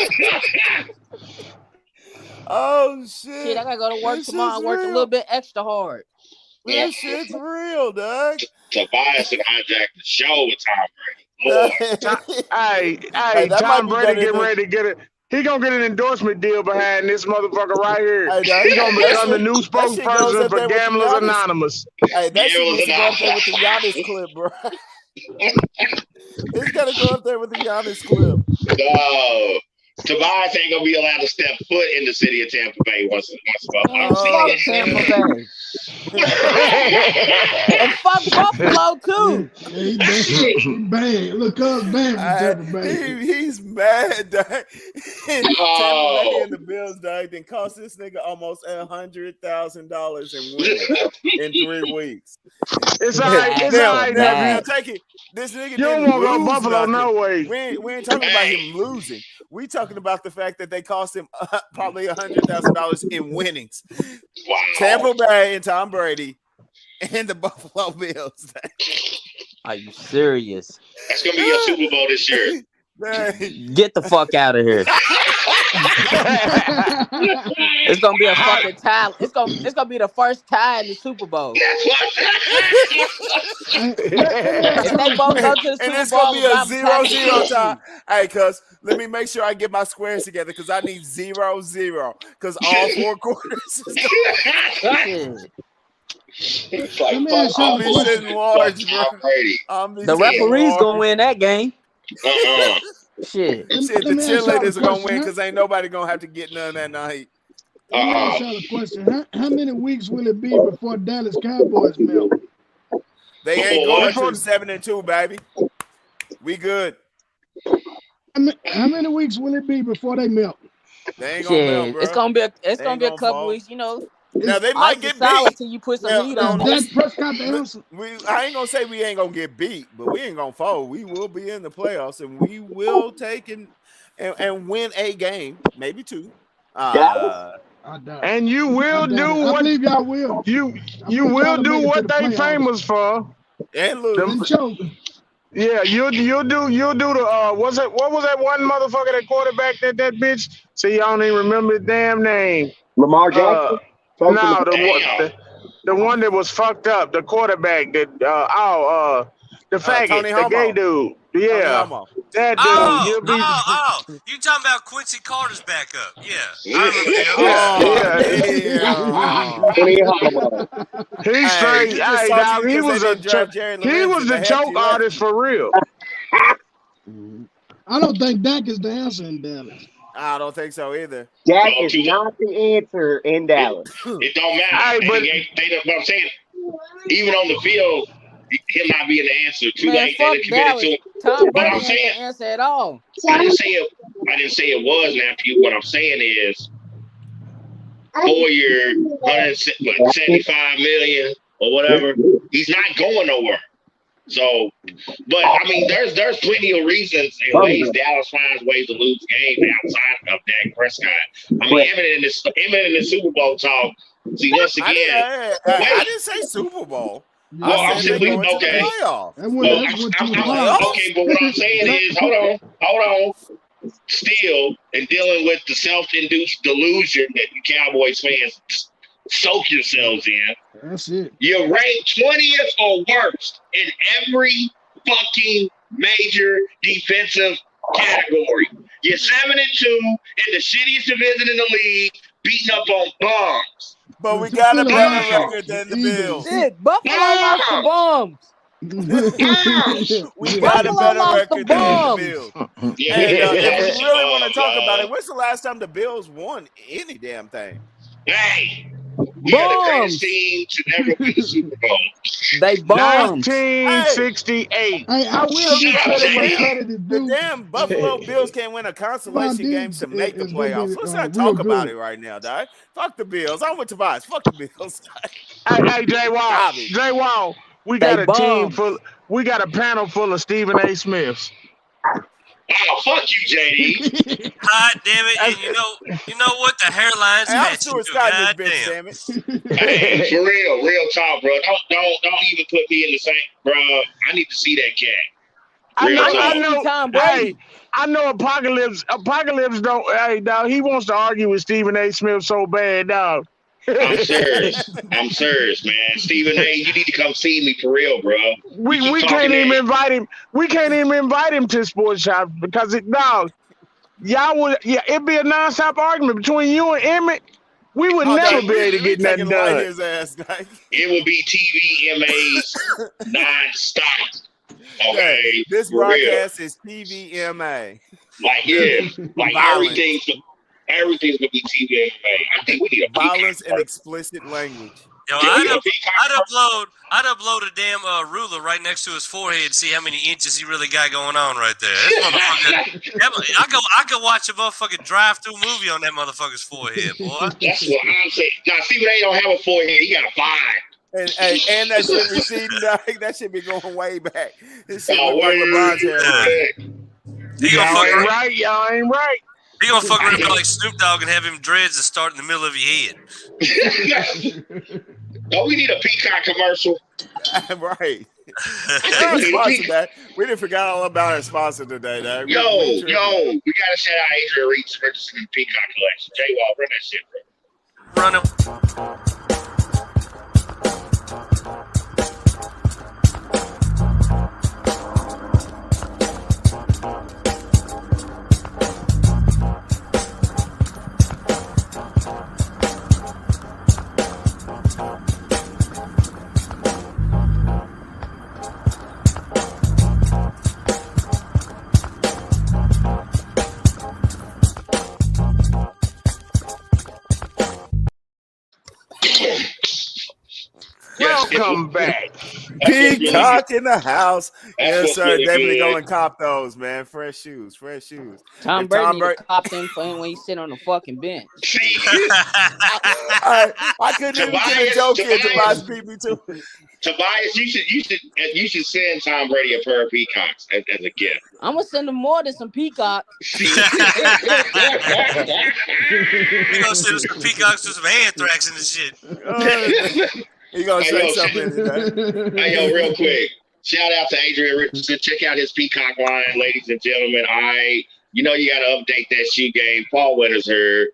Oh shit! Shit, I gotta go to work This tomorrow is and work a real. little bit extra hard. This shit's real, dog. Tobias should hijack the show with Tom Brady. Lord. Hey, Hey, that Tom might be Brady better getting than- ready to get it. He gonna get an endorsement deal behind this motherfucker right here. Hey, dog, He gonna that become the shit- new that shit goes spokesperson up for there with Gamblers Giannis. Anonymous. Hey, that shit needs to go up there with the Giannis clip, bro. It's gotta go up there with the Giannis clip. No. Tobias ain't gonna be allowed to step foot in the city of Tampa Bay once Man, fuck Tampa Bay. And fuck Buffalo too. He bad. Look, cuz bad for Tampa Bay. He's mad, dog. Tampa Bay and the Bills, dog, then cost this nigga almost $100,000 in winnings in 3 weeks. It's all right. It's all right. Now, take it. This nigga You didn't don't want to go lose Buffalo nothing. no way. We ain't talking about him losing. We talking about the fact that they cost him probably $100,000 in winnings. Wow. Tampa Bay and Tom Brady and the Buffalo Bills. Are you serious? That's gonna be your Super Bowl this year. Get the fuck out of here. It's gonna be a fucking tie. It's gonna be the first tie in the Super Bowl. That's what. If they both go to the And Super it's Bowl, gonna be a I'm 0-0 tie. Hey, cuz let me make sure I get my squares together because I need 0-0 because all 4 quarters is Shit. It's like, Let me ask y'all a I'm question. sitting large, Tom bro. Brady. The referee's gonna win that game. Uh-uh. Shit. Shit, the Let me ask y'all a cheerleaders are gonna win question. because ain't nobody gonna have to get none that night. Let me ask y'all a question. How many weeks will it be before Dallas Cowboys melt? They ain't going to 7-2, baby. We good. How many weeks will it be before they melt? They ain't gonna melt, bro. It's gonna be a ain't couple fall. weeks, you know. Now they might get solid beat. till you put some Now, heat on Is it. Dak Prescott the answer? I ain't gonna say we ain't gonna get beat, but we ain't gonna fall. We will be in the playoffs, and we will take and win a game, maybe 2. I doubt it. And you will I doubt do it. I what believe y'all will. you I you want y'all will to do make it to what the they playoffs. famous for. and lose. And choke. Yeah, you'll do the what was that one motherfucker that quarterback that bitch? See, I don't even remember his damn name. Lamar Jackson. No, Damn. the one that was fucked up, the quarterback that the faggot, Tony the gay Homo. dude. Tony Yeah, Homo. that dude. He'll be You talking about Quincy Carter's backup? Yeah, I remember him. Oh, he's straight. you just Hey, salty dog, he because they was didn't draft Jerry he Lorenzen. was the The hefty choke lefty. artist for real. I don't think Dak is the answer in Dallas. I don't think so either. Dak is not the answer in Dallas. It don't matter. Hey, but But I'm saying, even on the field, him not being the answer. Too Man, late. fuck They committed to Dallas. him. Tom But Brady I'm ain't saying, the answer at all. I didn't say it was nephew. What I'm saying is 4-year, 175 million or whatever. He's not going nowhere. So, but I mean, there's plenty of reasons and ways Dallas finds ways to lose games outside of Dak Prescott. I mean, even in the Super Bowl talk. See, once again, I didn't say Super Bowl. Well, I I'm said they saying go into the okay. playoffs. Okay, but what I'm saying is, hold on. Still, and dealing with the self-induced delusion that you Cowboys fans soak yourselves in. That's it. You're ranked 20th or worse in every fucking major defensive category. You're 7-2 in the shittiest division in the league, beating up on bums. But we got a better record than the Bills. Shit, Buffalo lost the bombs. We got a better record than the Bills. And if we really want to talk about it, when's the last time the Bills won any damn thing? Hey, we are the greatest team to never win the Super Bowl. They bombed. 1968. Hey, I will give credit where credit is due. The damn Buffalo Bills can't win a consolation game to make the playoffs. Let's not talk about it right now, dog. Fuck the Bills. I'm with Tobias. Fuck the Bills. Hey, Jay Wall. We got a team full. We got a panel full of Stephen A. Smiths. Oh, fuck you, JD. God damn it! And you know what? The hairline's matching too. God damn it. Hey, for real talk, bro. Don't even put me in the same, bro. I need to see that cat. I know Apocalypse. Apocalypse don't. Hey, dog. He wants to argue with Stephen A. Smith so bad, dog. I'm serious, man. Stephen A., you need to come see me for real, bro. We can't even invite him. We can't even invite him to Sports Shop because it'd be a nonstop argument between you and Emmett. We would never be able to get nothing done. His ass, it would be TVMA's nonstop. Okay, this broadcast is TVMA. Like, yeah, like Violence. everything's gonna be TV MMA. I think we need a Violence Peacock and explicit language. Yo, Yeah, we I'd need a Peacock upload a damn ruler right next to his forehead and see how many inches he really got going on right there. This motherfucker, I could watch a motherfucking drive-through movie on that motherfucker's forehead, boy. That's what I'm saying. Now, see, when they don't have a forehead, he got a 5. And that shit receding, dog. That shit be going way back. This shit Oh, look like LeBron's hair. He gonna Y'all fuck ain't around. right. Y'all ain't right. He gonna fuck around like Snoop Dogg and have him dreads that start in the middle of your head. Don't we need a Peacock commercial? Right. Our sponsor, man. We didn't forget all about our sponsor today, dog. Yo, we gotta shout out Adrian Richardson and Peacock Collection. J-Wall, run that shit, bro. Run him. Welcome back. Peacock in the house. Yes, what's sir. really Definitely good. go and cop those, man. Fresh shoes. Tom If Brady need to cop them for him when he sit on the fucking bench. See, I couldn't even get a joke in to buy BB too. Tobias, you should send Tom Brady a pair of Peacocks as a gift. I'm gonna send him more than some peacock. He gonna send us some peacocks to some anthrax in this shit. He gonna Hey, say yo, something today. Hey, yo, real quick. Shout out to Adrian Richardson. Check out his Peacock line, ladies and gentlemen. You got to update that shoe game. Paul Winters here.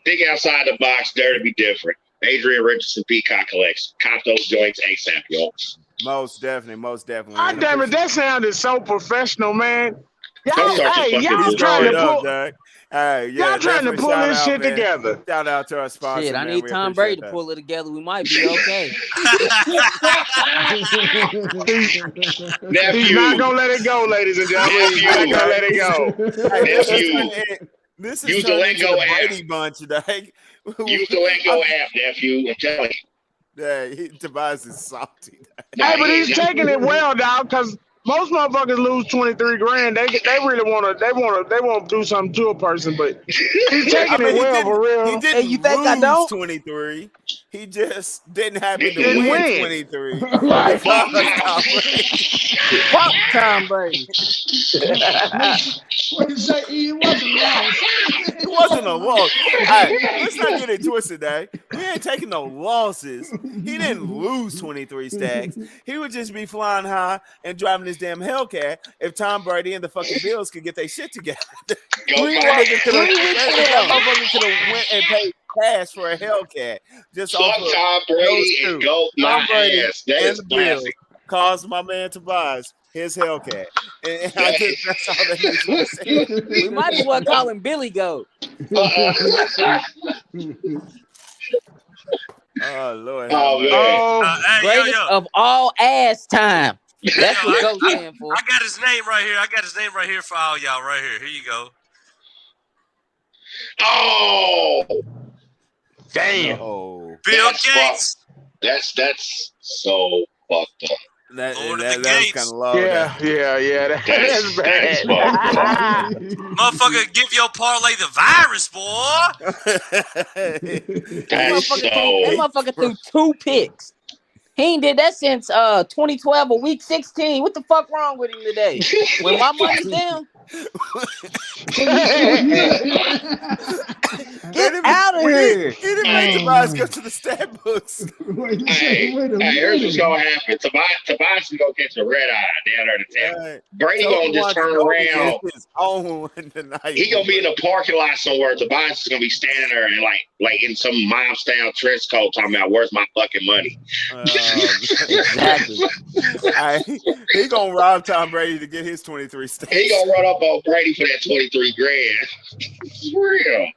Think outside the box. Dare to be different. Adrian Richardson Peacock Collection. Cop those joints ASAP, y'all. Most definitely. Ah, damn it, that sounded so professional, man. Y'all, Don't start your hey, fucking y'all business. trying to up, pull, Doug. Hey, yeah, y'all trying to definitely pull shout this out, shit man. together. Shout out to our sponsor. Shit, I man. need We Tom appreciate Brady to that. pull it together. We might be okay. He's not gonna let it go, ladies and gentlemen. He's not gonna let it go. Hey, Use this is the turning let into go the app. Brady bunch today. Use the let go app, nephew. I'm telling you. Yeah, Tobias is salty. Hey, but he's taking it well, dog, because most motherfuckers lose 23 grand. They really want to do something to a person, but he's taking it well for real. He didn't Hey, you think I lose don't? 23. He just didn't happen to Didn't win win. 23. Right. Fuck Fuck Tom Brady. What you say? He wasn't lost. It wasn't a loss. Hey, let's not get it twisted, today. We ain't taking no losses. He didn't lose 23 stacks. He would just be flying high and driving this damn Hellcat if Tom Brady and the fucking Bills could get their shit together. Go That Packers. motherfucker could have went and paid cash for a Hellcat. Just Fuck off of Tom Brady those and two. go my Tom Brady ass. That and is the Bills classic. caused my man Tobias his Hellcat. And I think that's all that needs to be said. We might as well call him Billy Goat. Oh, Lord. Oh, man. Hey, Greatest of all ass time. That's Yo, what Goat stand for. I got his name right here. I got his name right here for all y'all right here. Here you go. Oh, Damn. Oh, Bill That's Gates. that's so fucked up. that Lord of was the kind Gates. of low. Yeah. That's That's bad. fucked up. Motherfucker, give your parlay the virus, boy. That's so. That motherfucker threw 2 picks. He ain't did that since 2012 or week 16. What the fuck wrong with him today? When my money's down, get out of here. He didn't make Tobias go to the stat books. Wait a Hey, minute. here's what's gonna happen. Tobias is gonna catch a red eye down there to town. Right. Brady So gonna just turn around. His own tonight. He gonna be in a parking lot somewhere. Tobias is gonna be standing there and like in some mob style trench coat talking about where's my fucking money. Exactly. He gonna rob Tom Brady to get his 23 stats. He gonna run up on Brady for that 23 grand. For real.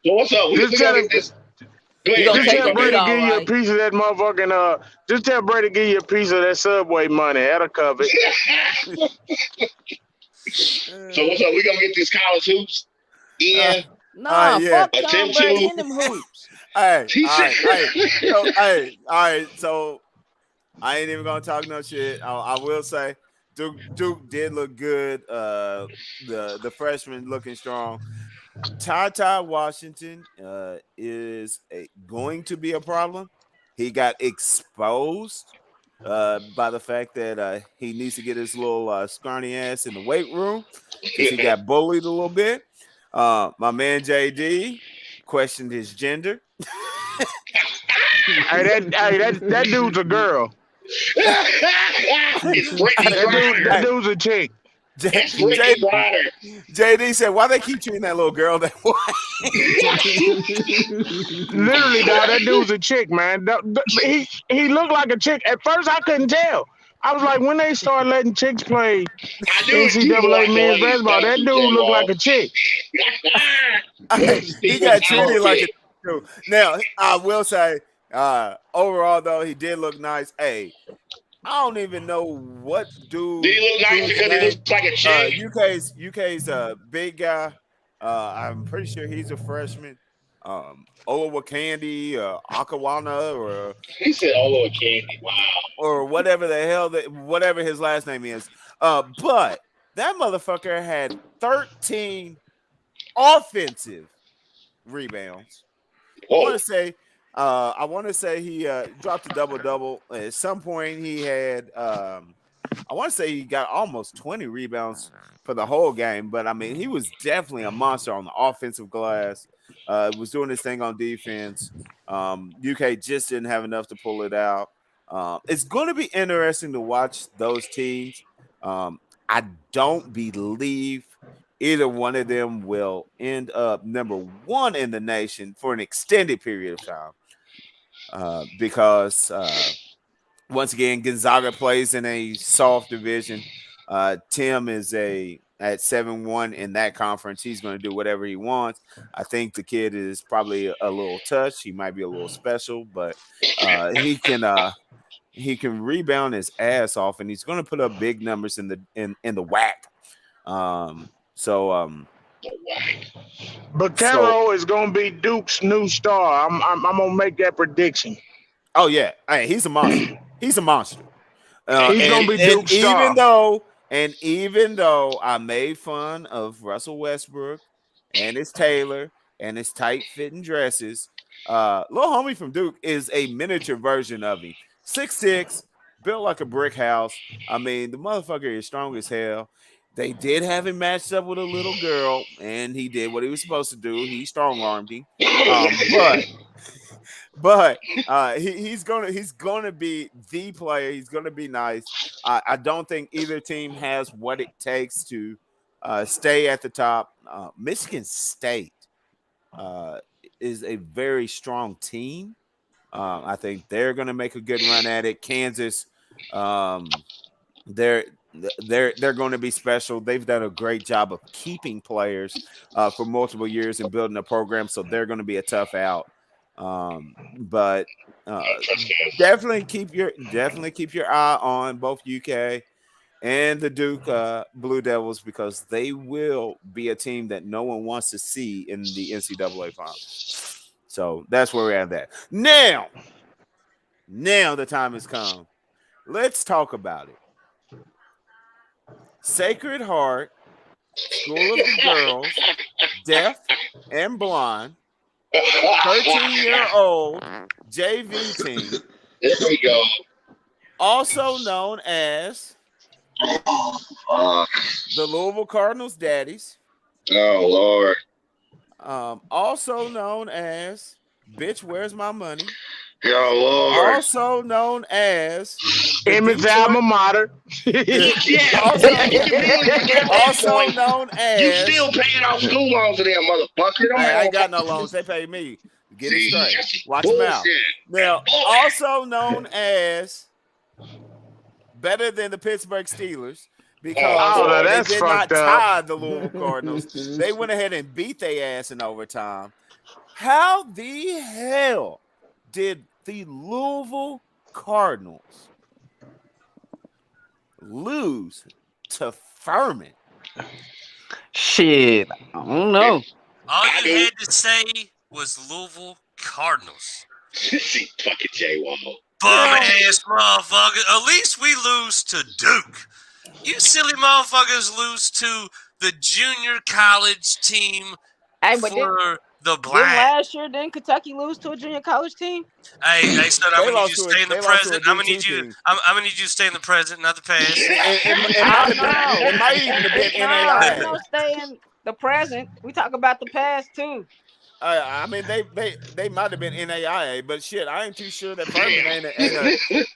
So what's up? We Just gonna tell get him- this. Go ahead, gonna Just Jay, take tell go Brady ahead. all give you a right. piece of that motherfucking just tell Brady give you a piece of that Subway money. That'll cover it. So what's up? We gonna get these college hoops in. Nah, yeah. fuck Tom Attempt Brady to. in them hoops. Hey, He all said. right, hey, so, hey, all right. So I ain't even gonna talk no shit. I will say Duke did look good. The freshman looking strong. Ty Washington is going to be a problem. He got exposed by the fact that he needs to get his little scrawny ass in the weight room because he got bullied a little bit. My man JD questioned his gender. That dude's a girl. It's Brittany That Griner. dude's a chick. It's Brittany Griner. JD said, "Why they keep treating that little girl that way?" Literally, dog, that dude's a chick, man. He looked like a chick. At first, I couldn't tell. I was like, when they start letting chicks play I knew it. You NCAA like the men's ladies, basketball, don't that you, dude looked like a chick. He got treated like a dude. Now, I will say, overall though, he did look nice. Hey, I don't even know what dude. Do he look nice because he looks like a chick? UK's big guy. I'm pretty sure he's a freshman. Olawakandi, Akawana, or He said Olo Candy. Wow. or whatever the hell whatever his last name is. But that motherfucker had 13 offensive rebounds. Whoa. I want to say he dropped a double. At some point he had I want to say he got almost 20 rebounds for the whole game, but I mean he was definitely a monster on the offensive glass. Was doing his thing on defense. UK just didn't have enough to pull it out. It's going to be interesting to watch those teams. I don't believe either one of them will end up number one in the nation for an extended period of time because once again, Gonzaga plays in a soft division. Tim is at 7-1 in that conference. He's going to do whatever he wants. I think the kid is probably a little touched. He might be a little special, but he can rebound his ass off, and he's going to put up big numbers in the WAC. But Caro is gonna be Duke's new star. I'm gonna make that prediction. Oh yeah, hey, he's a monster. He's a monster. He's gonna be Duke's star. Even though I made fun of Russell Westbrook and his Taylor and his tight fitting dresses, little homie from Duke is a miniature version of him. 6'6", built like a brick house. I mean, the motherfucker is strong as hell. They did have him matched up with a little girl, and he did what he was supposed to do. He strong armed him, but he's gonna be the player. He's gonna be nice. I don't think either team has what it takes to stay at the top. Michigan State is a very strong team. I think they're gonna make a good run at it. Kansas, they're going to be special. They've done a great job of keeping players for multiple years and building a program, so they're going to be a tough out. But definitely keep your eye on both UK and the Duke Blue Devils because they will be a team that no one wants to see in the NCAA finals. So that's where we're at. That now the time has come. Let's talk about it. Sacred Heart, School of the Girls, Deaf and Blind, 13-year-old JV team. There we go. Also known as the Louisville Cardinals Daddies. Oh, Lord. Also known as Bitch, Where's My Money? Oh, Lord. Also known as Emmett's alma mater. Also known as you still paying off school loans to them, motherfucker. I ain't got no loans. They pay me. Get it straight. Watch them out. Now, also known as better than the Pittsburgh Steelers because they did not tie the Louisville Cardinals. They went ahead and beat their ass in overtime. How the hell did the Louisville Cardinals lose to Furman Shit, I don't know. All you had to say was Louisville Cardinals. See, fucking J Wall. Bum ass motherfucker. At least we lose to Duke. You silly motherfuckers lose to the junior college team Hey, but for the didn't blind. last year didn't Kentucky lose to a junior college team? Hey, son, I'm They gonna need you lost to to a- stay in the they lost to a present. I'm gonna DT need you. team. I'm gonna need you to stay in the present, not the past. It might even have been No, NAIA. ain't no stay in the present. We talk about the past too. I mean, they might have been NAIA, but shit, I ain't too sure that Furman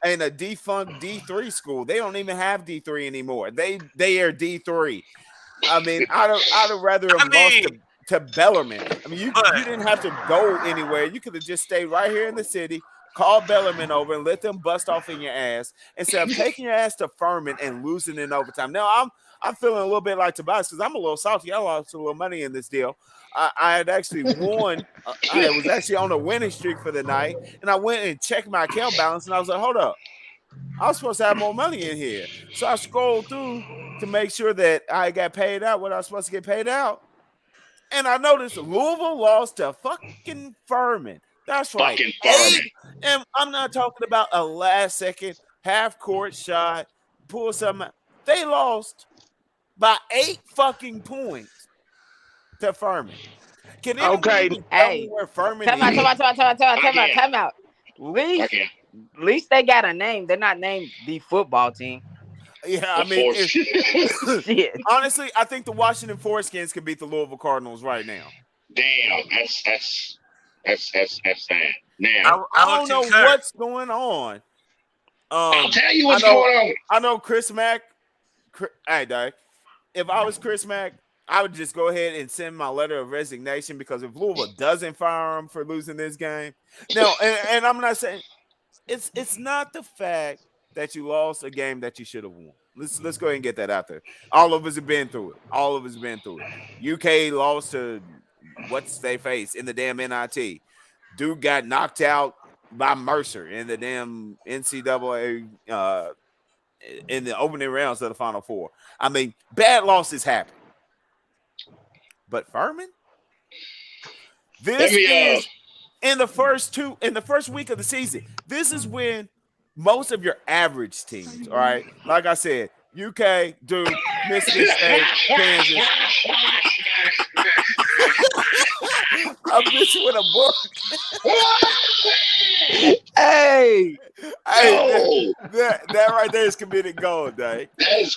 ain't a defunct D3 school. They don't even have D3 anymore. They are D3. I mean, I'd have rather have lost to Bellarmine. I mean, you didn't have to go anywhere. You could have just stayed right here in the city, call Bellarmine over, and let them bust off in your ass instead of taking your ass to Furman and losing in overtime. Now I'm feeling a little bit like Tobias because I'm a little salty. I lost a little money in this deal. I had actually won. I was actually on a winning streak for the night, and I went and checked my account balance, and I was like, hold up. I was supposed to have more money in here. So I scrolled through to make sure that I got paid out what I was supposed to get paid out. And I noticed Louisville lost to fucking Furman. That's right. Fucking Furman. And I'm not talking about a last second half court shot, pull something. They lost by 8 fucking points to Furman. Can Okay. anyone tell me where Furman is? Time out. At least they got a name. They're not named the football team. Yeah, I mean, honestly, I think the Washington Foreskins could beat the Louisville Cardinals right now. Damn, that's sad. Now I don't know what's going on. I'll tell you what's going on. I know Chris Mack. Hey, Doug, if I was Chris Mack, I would just go ahead and send my letter of resignation because if Louisville doesn't fire him for losing this game, no, and I'm not saying it's not the fact that you lost a game that you should have won. Let's go ahead and get that out there. All of us have been through it. UK lost to what's they face in the damn NIT. Duke got knocked out by Mercer in the damn NCAA in the opening rounds of the Final Four. I mean, bad losses happen. But Furman? This is in the first week of the season. This is when most of your average teams, all right, like I said, UK, Duke, Michigan State, Kansas. I'm bitching with a book. Hey, that right there is committed gold, Dave. This.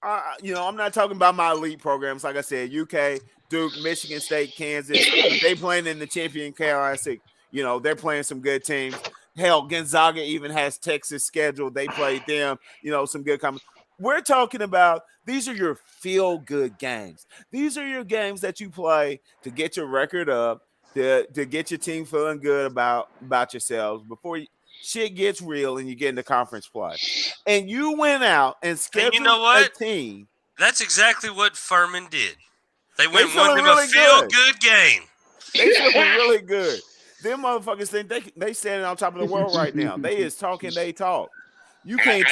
I'm not talking about my elite programs. Like I said, UK, Duke, Michigan State, Kansas. They playing in the Champion Classic. They're playing some good teams. Hell, Gonzaga even has Texas scheduled. They played them. Some good comments. We're talking about these are your feel-good games. These are your games that you play to get your record up, to get your team feeling good about yourselves before shit gets real and you get into conference play. And you went out and scheduled a team. That's exactly what Furman did. They won them a feel-good game. They feeling really good. Them motherfuckers think they standing on top of the world right now. They is talking, they talk. You can't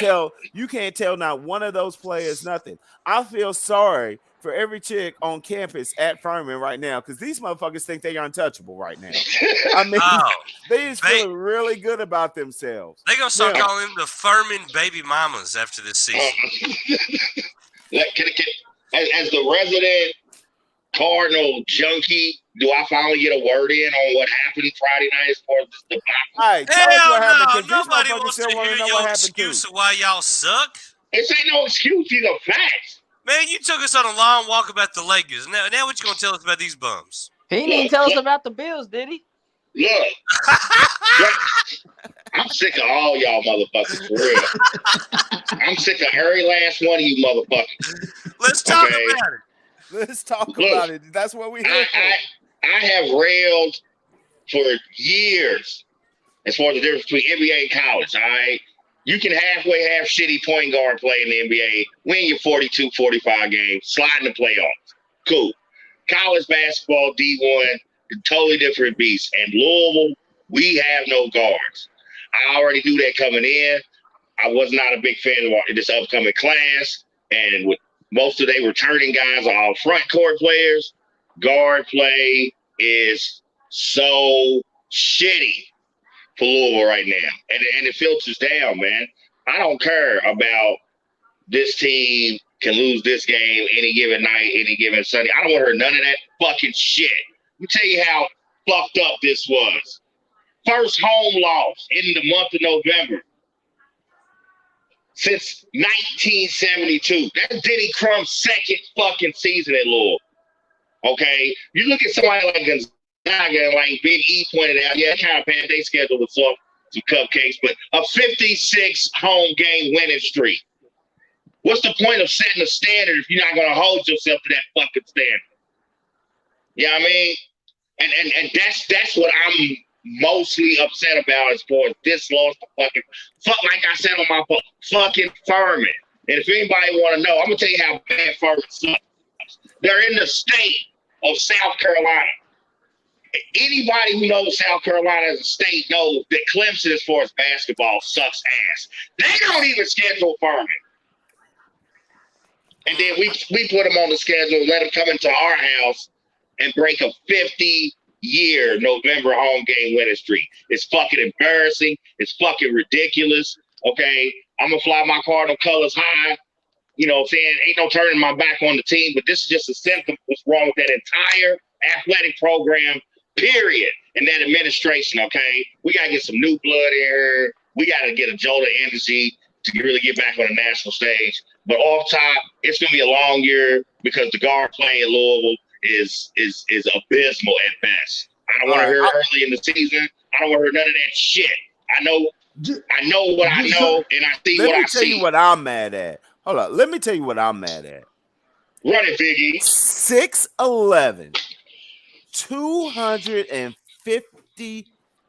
tell not one of those players nothing. I feel sorry for every chick on campus at Furman right now because these motherfuckers think they are untouchable right now. I mean, they is feeling really good about themselves. They're going to start calling them the Furman baby mamas after this season. As the resident Cardinal junkie, do I finally get a word in on what happened Friday night as far as the Hell no, nobody wants to hear your excuse of why y'all suck. This ain't no excuse, these are facts. Man, you took us on a long walk about the Lakers. Now what you gonna tell us about these bums? He didn't tell us about the Bills, did he? Look, I'm sick of all y'all motherfuckers, for real. I'm sick of every last one of you motherfuckers. Let's talk about it. Let's talk about it. That's what we here for. I have railed for years as far as the difference between NBA and college. All right, you can halfway have shitty point guard play in the NBA, win your 42, 45 games, slide in the playoffs. Cool. College basketball, D1, totally different beast. And Louisville, we have no guards. I already knew that coming in. I was not a big fan of this upcoming class. and with most of their returning guys are all front court players. Guard play is so shitty for Louisville right now, and it filters down, man. I don't care about this team can lose this game any given night, any given Sunday. I don't want to hear none of that fucking shit. Let me tell you how fucked up this was. First home loss in the month of November since 1972. That's Denny Crum's second fucking season at Louisville. Okay? You look at somebody like Gonzaga, and like Big E pointed out, yeah, kind of bad. They scheduled with some cupcakes, but a 56 home game winning streak. What's the point of setting a standard if you're not going to hold yourself to that fucking standard? You know what I mean? And that's what I'm mostly upset about as far as this loss to fucking like I said on my phone, fucking Furman. And if anybody want to know, I'm gonna tell you how bad Furman sucks. They're in the state of South Carolina. Anybody who knows South Carolina as a state knows that Clemson, as far as basketball, sucks ass. They don't even schedule Furman. And then we put them on the schedule, let them come into our house and break a 50-year November home game winning streak. It's fucking embarrassing. It's fucking ridiculous. Okay, I'm gonna fly my Cardinal colors high. You know what I'm saying? Ain't no turning my back on the team, but this is just a symptom of what's wrong with that entire athletic program, period. And that administration, okay? We gotta get some new blood in here. We gotta get a jolt of energy to really get back on the national stage. But off top, it's gonna be a long year because the guard play in Louisville is abysmal at best. I don't want to hear early in the season. I don't want to hear none of that shit. I know what I know, and I see what I see. Let me tell you what I'm mad at. Hold on. Let me tell you what I'm mad at. Run it, Biggie. 6'11", 250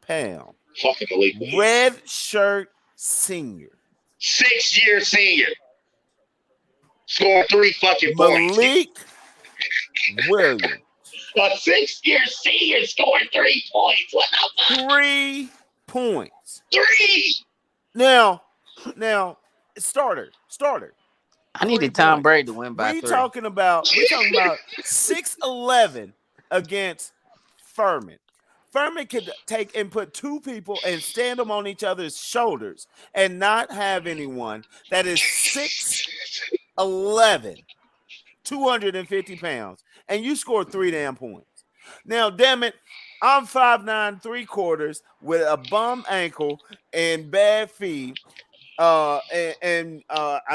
pound. Fucking Malik. Red shirt senior. 6-year senior. Scored 3 fucking points. Malik Williams. A 6-year senior scored 3 points. What the fuck? 3 points. 3. Now, starter. I needed Tom Brady to win by 3. We're talking about 6'11" against Furman. Furman could take and put 2 people and stand them on each other's shoulders and not have anyone that is 6'11", 250 pounds, and you score 3 damn points. Now, damn it, I'm 5'9", 3/4 with a bum ankle and bad feet. I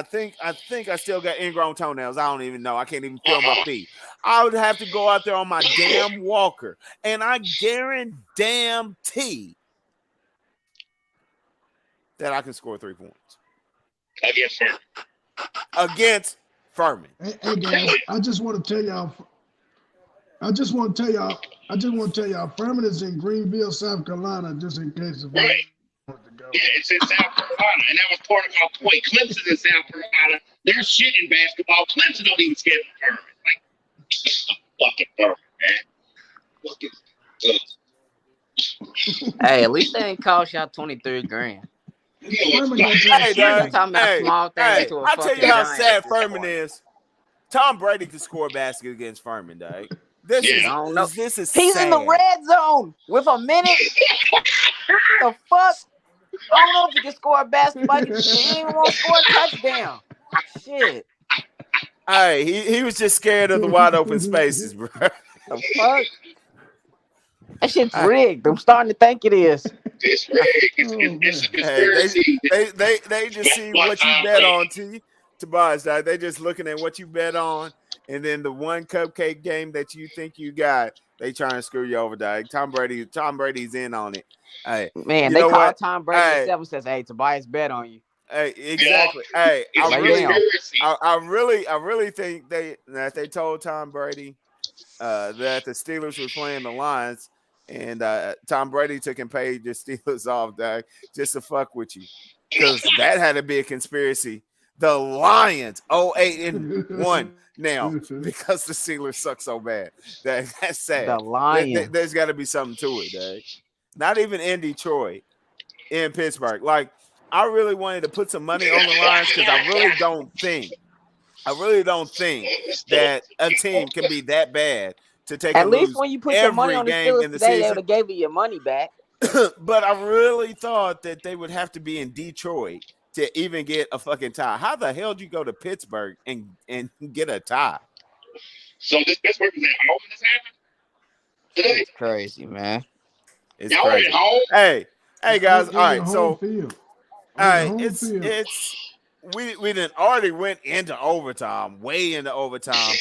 think I still got ingrown toenails. I don't even know. I can't even feel my feet. I would have to go out there on my damn walker, and I guarantee that I can score 3 points against Furman. Hey guys, I just want to tell y'all, Furman is in Greenville, South Carolina, just in case. Right. Yeah, it's in South Carolina, and that was part of my point. Clemson in South Carolina, they're shit in basketball. Clemson don't even schedule Furman. Like, fucking Furman, man. Hey, at least they didn't cost y'all $23,000. Hey, talking about small things to a I'll tell you how giant. sad Furman is. Tom Brady could score a basket against Furman, dog. This is He's sad. in the red zone with a minute. The fuck? I don't know if he can score a basketball. He ain't even want to score a touchdown. Shit. Hey, he was just scared of the wide open spaces, bro. The fuck? That shit's rigged. I'm starting to think it is. It's rigged. It's a conspiracy. They just see what you bet on, Tobias. They just looking at what you bet on, and then the one cupcake game that you think you got, they trying to screw you over, dog. Tom Brady's in on it. Hey, man, they call Tom Brady himself and says, "Hey, Tobias bet on you." Hey, exactly. Yeah. Hey, I really think they told Tom Brady that the Steelers were playing the Lions, and Tom Brady took and paid the Steelers off, dog, just to fuck with you, because that had to be a conspiracy. The Lions 0-8-1 now because the Steelers suck so bad. That's sad. The Lions. There's got to be something to it, dog. Not even in Detroit, in Pittsburgh. Like, I really wanted to put some money on the Lions because I really don't think I really don't think that a team can be that bad to take At and least lose when you put your money every on the game Steelers in the today, they season. would have gave you your money back. But I really thought that they would have to be in Detroit to even get a fucking tie. How the hell do you go to Pittsburgh and get a tie? So this Pittsburgh is at home. This happened today. It's crazy, man. It's Y'all crazy. at home. Hey, guys. On All the right, home so field. all On the right, home field. it's we didn't already went into overtime, way into overtime.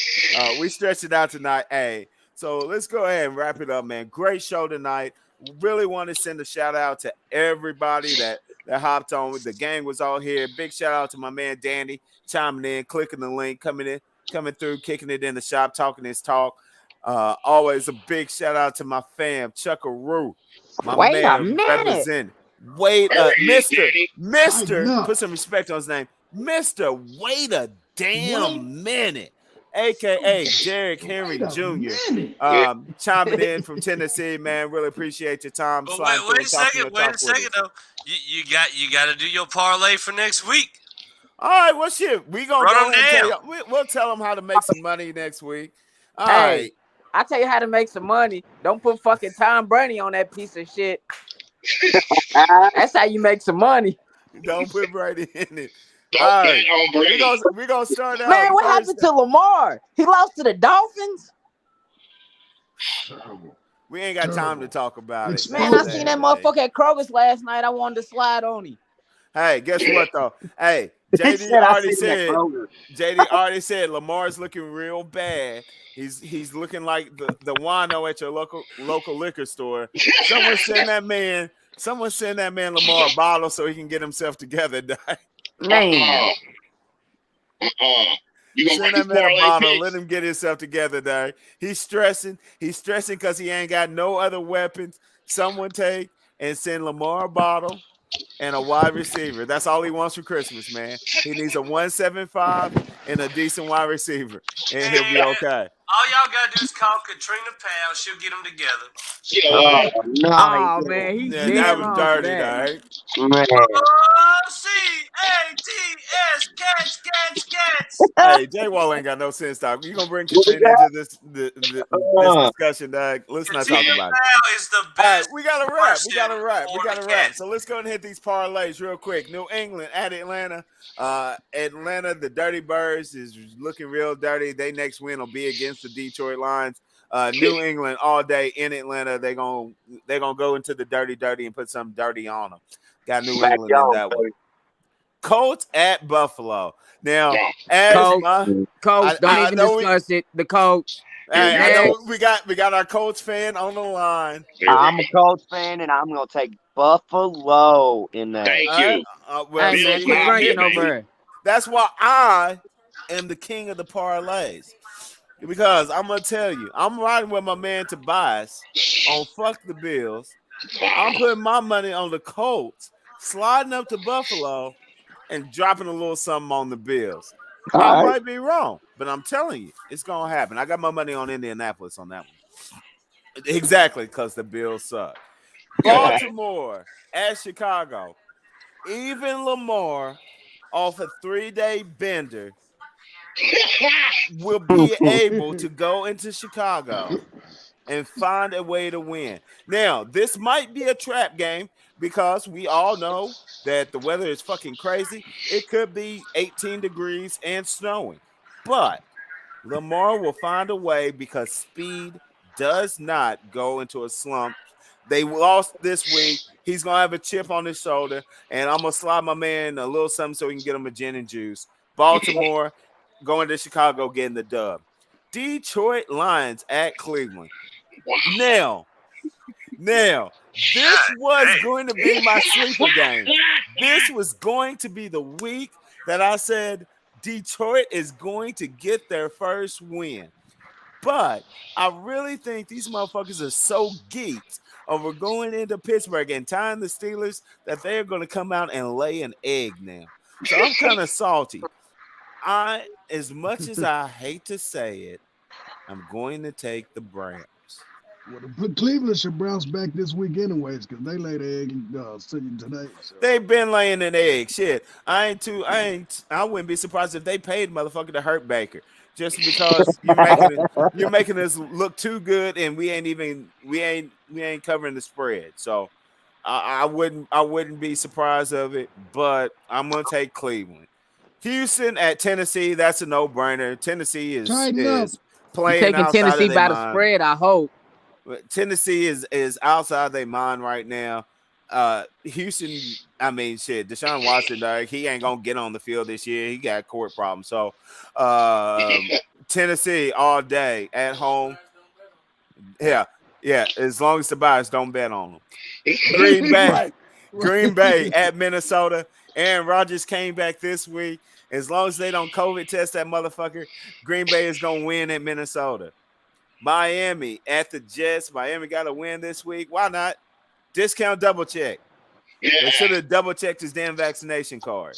We stretched it out tonight. Hey, so let's go ahead and wrap it up, man. Great show tonight. Really want to send a shout out to everybody that hopped on. The gang was all here. Big shout out to my man Danny chiming in, clicking the link, coming through, kicking it in the shop, talking his talk. Always a big shout out to my fam, Chuckaroo, my Wait a man minute. representing. Wait, There he is, Mister, Tighten up. put some respect on his name, Mister. Wait a damn Wait. minute, aka Derrick Henry Wait a Jr. minute. Chiming in from Tennessee, man. Really appreciate your time. But sliding through wait a and talking second. your Wait talk a second with us. though. You got to do your parlay for next week. All right, well, shit, we gonna Run go 'em and tell down. you. We'll tell them how to make some money next week. All Hey, right. I tell you how to make some money. Don't put fucking Tom Brady on that piece of shit. That's how you make some money. Don't put Brady in it. Don't All bet right, on Brady. we're gonna start out. Man, what first. happened to Lamar? He lost to the Dolphins? We ain't got time to talk about it. It's Man, I Okay. seen that motherfucker at Kroger's last night. I wanted to slide on him. Hey, guess what though? Hey, He JD said, "I already seen that said. Kroger." JD already said Lamar's looking real bad. He's looking like the wino at your local liquor store. Someone send that man Lamar a bottle so he can get himself together. Dog. Man. You gonna Send run that these man a parlay bottle. picks? Let him get himself together, dog. He's stressing. He's stressing because he ain't got no other weapons. Someone take and send Lamar a bottle and a wide receiver. That's all he wants for Christmas, man. He needs a 175 and a decent wide receiver, and he'll be okay. All y'all got to do is call Katrina Powell. She'll get them together. Yeah, No, Oh, man, he's Yeah, dead that was wrong dirty, for that. dog. man. C-A-T-S, catch. Hey, Jay Wall ain't got no sense, dog. You gonna bring Katrina into this discussion, dog? Let's not talk Katrina about it. Powell is the All right, best. we gotta wrap. person So let's go and hit these parlays real quick. New England at Atlanta. Atlanta, the Dirty Birds is looking real dirty. They next win will be against the Detroit Lions. New England all day in Atlanta. They're gonna go into the dirty and put some dirty on them. Got New England in that one. Colts at Buffalo. Now, as Colts. my Coach, don't I even know discuss it. The coach. hey, I Next. know we got our Colts fan on the line. I'm a Colts fan, and I'm going to take Buffalo in that. thank All right? you. Well, Hey, man, see, quit my drinking baby. over here. that's why I am the king of the parlays. Because I'm gonna tell you, I'm riding with my man Tobias on fuck the Bills. I'm putting my money on the Colts, sliding up to Buffalo, and dropping a little something on the Bills. I All right. might be wrong, but I'm telling you, it's gonna happen. I got my money on Indianapolis on that one. Exactly, because the Bills suck. Baltimore at Chicago. Even Lamar off a 3-day bender will be able to go into Chicago and find a way to win. Now, this might be a trap game because we all know that the weather is fucking crazy. It could be 18 degrees and snowing, but Lamar will find a way because speed does not go into a slump. They lost this week. He's going to have a chip on his shoulder, and I'm going to slide my man a little something so he can get him a gin and juice. Baltimore going to Chicago, getting the dub. Detroit Lions at Cleveland. Now, this was going to be my sleeper game. This was going to be the week that I said Detroit is going to get their first win. But I really think these motherfuckers are so geeked over going into Pittsburgh and tying the Steelers that they're going to come out and lay an egg now. So I'm kind of salty. As much as I hate to say it, I'm going to take the Browns. Well, Cleveland should bounce back this week anyways, because they laid an egg today. So. They've been laying an egg. Shit, I wouldn't be surprised if they paid motherfucker to hurt Baker just because you're making us look too good, and we ain't covering the spread. So I wouldn't be surprised of it, but I'm gonna take Cleveland. Houston at Tennessee, that's a no-brainer. Tennessee is playing taking outside Tennessee of their by the mind. spread, I hope. Tennessee is outside their mind right now. Houston, I mean, shit, Deshaun Watson, dog, he ain't gonna get on the field this year. He got court problems. So Tennessee all day at home. Yeah. As long as the buyers don't bet on them. Green Bay at Minnesota. Aaron Rodgers came back this week. As long as they don't COVID test that motherfucker, Green Bay is gonna win at Minnesota. Miami at the Jets. Miami got a win this week. Why not? Discount double check. They should have double checked his damn vaccination card.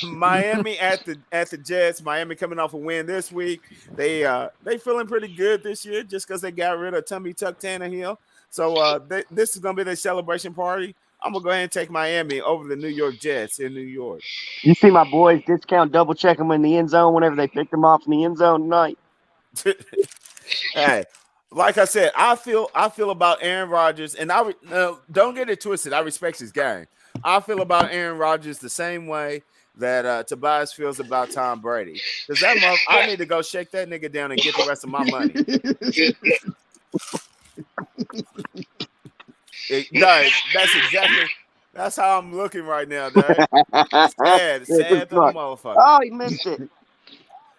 Miami at the Jets. Miami coming off a win this week. They feeling pretty good this year just because they got rid of Tummy Tuck Tannehill. So this is gonna be their celebration party. I'm gonna go ahead and take Miami over the New York Jets in New York. You see my boys discount double check them in the end zone whenever they pick them off in the end zone tonight. Hey, like I said, I feel about Aaron Rodgers, and don't get it twisted. I respect his game. I feel about Aaron Rodgers the same way that Tobias feels about Tom Brady. Because I need to go shake that nigga down and get the rest of my money. That's how I'm looking right now, dog. Sad to the motherfucker. Oh, he missed it.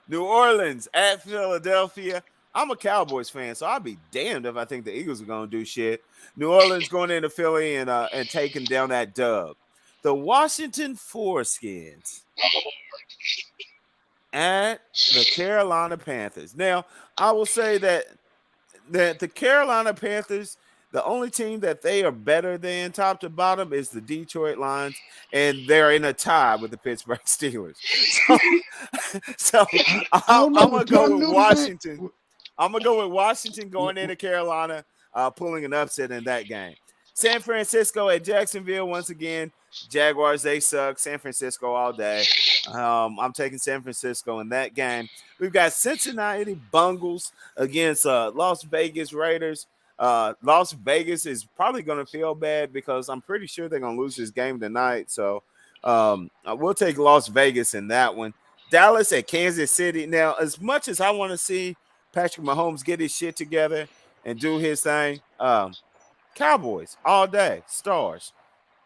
New Orleans at Philadelphia. I'm a Cowboys fan, so I'll be damned if I think the Eagles are gonna do shit. New Orleans going into Philly and taking down that dub. The Washington Foreskins at the Carolina Panthers. Now, I will say that the Carolina Panthers, the only team that they are better than top to bottom is the Detroit Lions, and they're in a tie with the Pittsburgh Steelers. So I'm gonna go with Washington. I'm gonna go with Washington going into Carolina, pulling an upset in that game. San Francisco at Jacksonville once again. Jaguars, they suck. San Francisco all day. I'm taking San Francisco in that game. We've got Cincinnati Bengals against Las Vegas Raiders. Las Vegas is probably going to feel bad because I'm pretty sure they're going to lose this game tonight. So we'll take Las Vegas in that one. Dallas at Kansas City. Now, as much as I want to see Patrick Mahomes get his shit together and do his thing, Cowboys all day. Stars.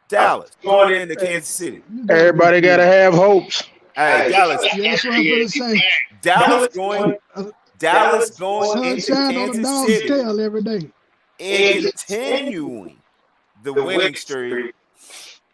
Dallas going into Kansas City. Everybody got to have hopes. Hey, Dallas. Dallas going into Kansas City every day. And continuing the winning streak,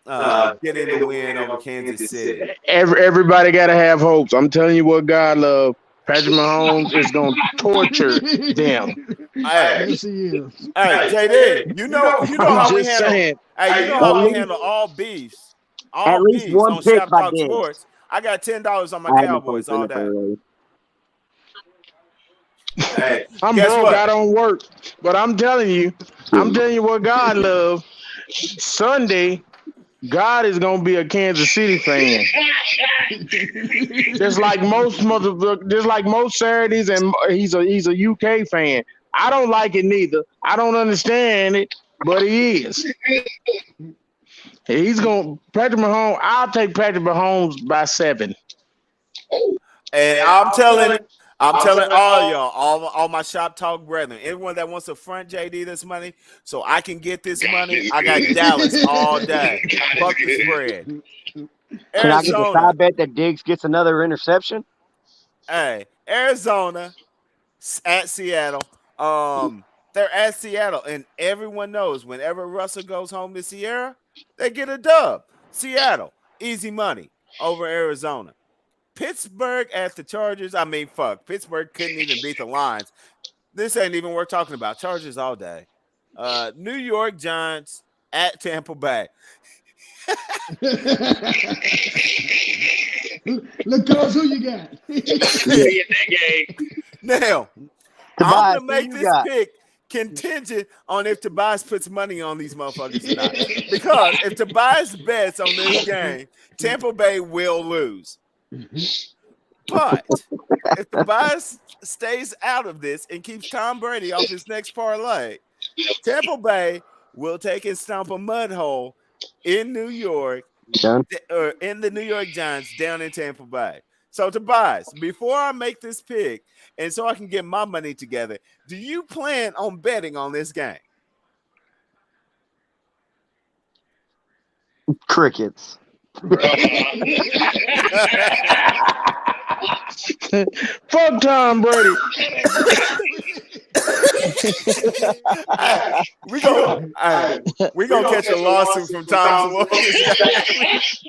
getting the win over Kansas City. Everybody got to have hopes. I'm telling you what God love. Patrick Mahomes is going to torture them. Hey, yes, he is. Hey, JD, you know how we handle. Hey, you know how we handle all beefs. All beefs on Shop Talk Sports. I got $10 on my Cowboys all day. Hey, I'm broke. I don't work, but I'm telling you what God love. Sunday, God is gonna be a Kansas City fan. just like most Saturdays, and he's a UK fan. I don't like it neither. I don't understand it, but he is. He's gonna Patrick Mahomes. I'll take Patrick Mahomes by 7. And I'm telling all y'all, all my Shop Talk brethren, everyone that wants to front JD this money so I can get this money, I got Dallas all day. Fuck the spread. Can I get a side bet that Diggs gets another interception? Hey, Arizona at Seattle. They're at Seattle, and everyone knows whenever Russell goes home to Sierra, they get a dub. Seattle, easy money over Arizona. Pittsburgh at the Chargers. I mean, fuck. Pittsburgh couldn't even beat the Lions. This ain't even worth talking about. Chargers all day. New York Giants at Tampa Bay. Look, cuz, who you got? Now, I'm going to make this pick contingent on if Tobias puts money on these motherfuckers or not. Because if Tobias bets on this game, Tampa Bay will lose. But if Tobias stays out of this and keeps Tom Brady off his next parlay, Tampa Bay will take and stomp a mud hole in New York, or in the New York Giants down in Tampa Bay. So, Tobias, before I make this pick, and so I can get my money together, do you plan on betting on this game? Crickets. Fuck Tom Brady. We gonna catch a lawsuit from Tom's lawyers.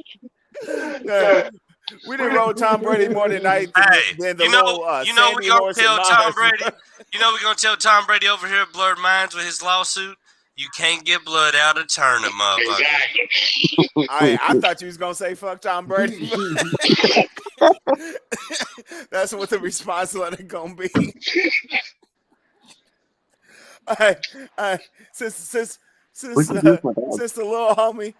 We didn't roll Tom Brady more than I than the little we're gonna tell Tom Brady. You know we're gonna tell Tom Brady over here at Blurred Minds with his lawsuit. You can't get blood out of turnip, motherfucker. I thought you was gonna say fuck Tom Brady. That's what the response letter gonna be. Since the little homie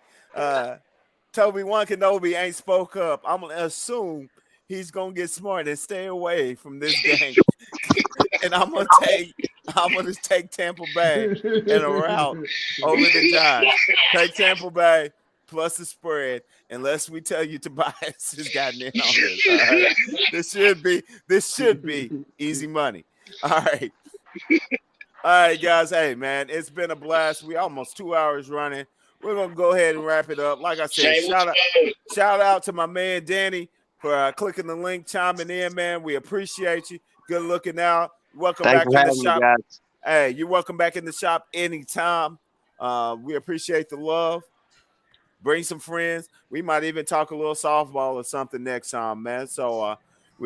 Toby One Kenobi ain't spoke up, I'm gonna assume he's gonna get smart and stay away from this game. And I'm gonna take Tampa Bay in a route over the Giants. Take Tampa Bay plus the spread, unless we tell you Tobias has gotten in on this. All right? This should be easy money. All right. All right, guys. Hey, man, it's been a blast. We almost 2 hours running. We're gonna go ahead and wrap it up. Like I said, shout out to my man Danny for clicking the link, chiming in, man. We appreciate you. Good looking out. Welcome back to the shop. Hey, you're welcome back in the shop anytime. We appreciate the love. Bring some friends. We might even talk a little softball or something next time, man. So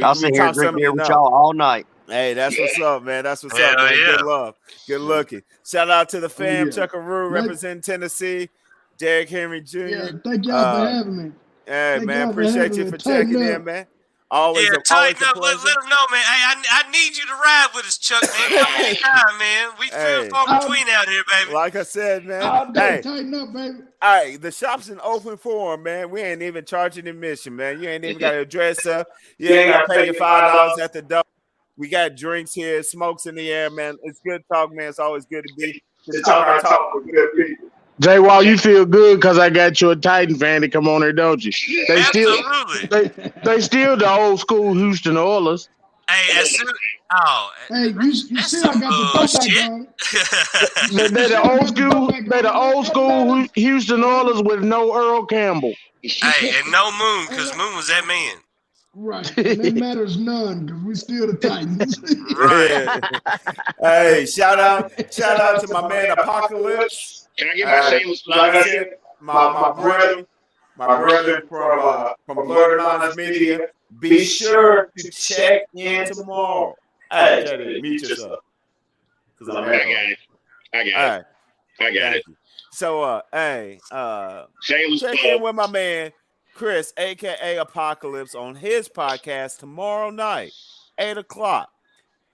I'll sit here and drink beer with y'all all night. Hey, that's what's up, man. That's what's up, man. Yeah. Good love. Good looking. Shout out to the fam, Chuckaroo, representing Tennessee. Derrick Henry Jr. Yeah, thank y'all for having me. Hey, man, appreciate you for checking in, man. Always tighten up. Let them know, man. Hey, I need you to ride with us, Chuck, man. Come anytime, man. We feel far between out here, baby. Like I said, man. Hey, tighten up, baby. All right, the shop's in open forum, man. We ain't even charging admission, man. You ain't even got to dress up. You ain't got to pay your $5 at the door. We got drinks here, smokes in the air, man. It's good talk, man. It's always good to be. Talk with good people. Jay, while you feel good because I got you a Titan fan to come on there, don't you? They still the old school Houston Oilers. Hey, hey, you see, I got the shit. They're the old school Houston Oilers with no Earl Campbell. Hey, and no Moon, because Moon was that man. Right, and it matters none because we still the Titans. Right. Hey, shout out to my man Apocalypse. Can I get my shameless plug? Like I said, my brother from Blurred Minds Media. Be sure to check in tomorrow. Hey, try to meet yourself. I got it. So, check in with my man Chris, aka Apocalypse, on his podcast tomorrow night, 8:00.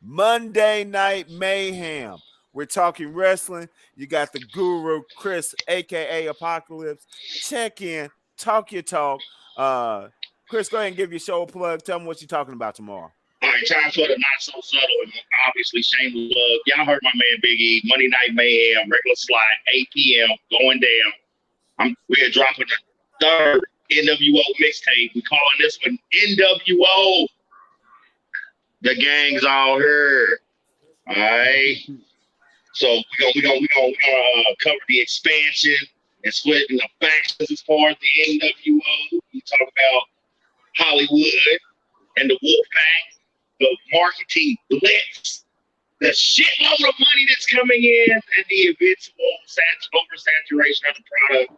Monday Night Mayhem. We're talking wrestling. You got the guru, Chris, a.k.a. Apocalypse. Check in. Talk your talk. Chris, go ahead and give your show a plug. Tell them what you're talking about tomorrow. All right, time for the not so subtle and obviously shameless plug. Y'all heard my man Big E, Monday Night Mayhem, regular slot, 8 p.m., going down. We are dropping the third NWO mixtape. We calling this one NWO. The gang's all here. All right. So we're gonna cover the expansion and splitting the factions as far as the NWO. We talk about Hollywood and the Wolfpack, the marketing blitz, the shitload of money that's coming in, and the eventual oversaturation of the product.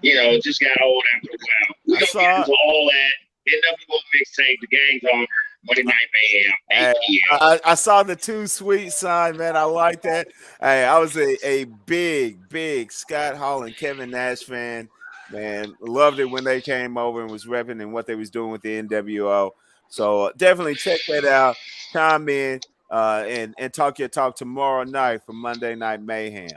You know, it just got old after a while. We don't get into all that. NWO mixtape, the gang's on. Monday Night Mayhem. I saw the Too Sweet sign, man. I like that. Hey, I was a big Scott Hall and Kevin Nash fan, man. Loved it when they came over and was repping and what they was doing with the NWO. So definitely check that out. Chime in. and talk your talk tomorrow night for Monday Night Mayhem.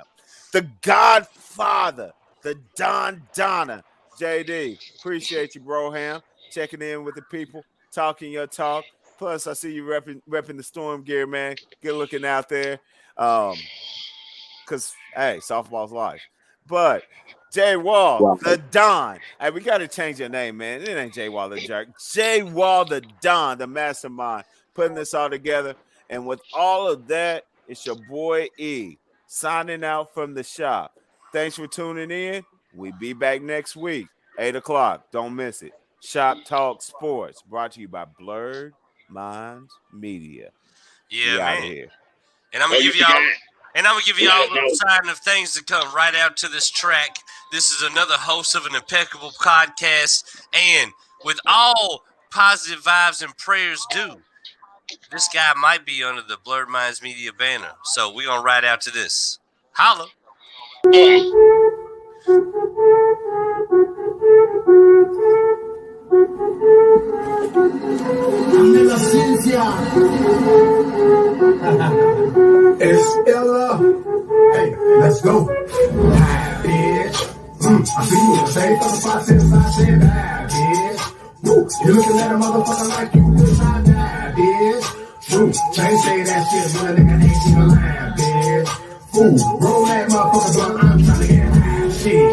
The Godfather, the Don Donna, JD. Appreciate you, Broham, checking in with the people, talking your talk. Plus, I see you repping the Storm gear, man. Good looking out there. Because, hey, softball's life. But Jay Wall, the Don. Hey, we got to change your name, man. It ain't Jay Wall the Jerk. Jay Wall, the Don, the mastermind, putting this all together. And with all of that, it's your boy E signing out from the shop. Thanks for tuning in. We'll be back next week, 8 o'clock. Don't miss it. Shop Talk Sports, brought to you by Blurred Minds Media. Yeah, man. Here. And I'm gonna give y'all a little sign of things to come right out to this track. This is another host of an impeccable podcast, and with all positive vibes and prayers due, this guy might be under the Blurred Minds Media banner. So we're gonna ride out to this. Holla. It's Ella. Hey, let's go. Hi, bitch. I see you in the same fucking spot since I said hi, bitch. Woo, you looking at a motherfucker like you wish I died, bitch. Woo, can't say that shit, but a nigga ain't even lying, bitch. Ooh, roll that motherfucker blunt, I'm trying to get high, shit.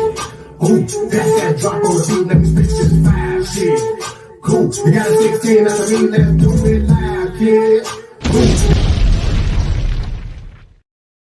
Ooh, that's that drop on the beat, let me spit this fire, shit. Cool, you got a 16 out of me, let's do it live, kid. Ooh.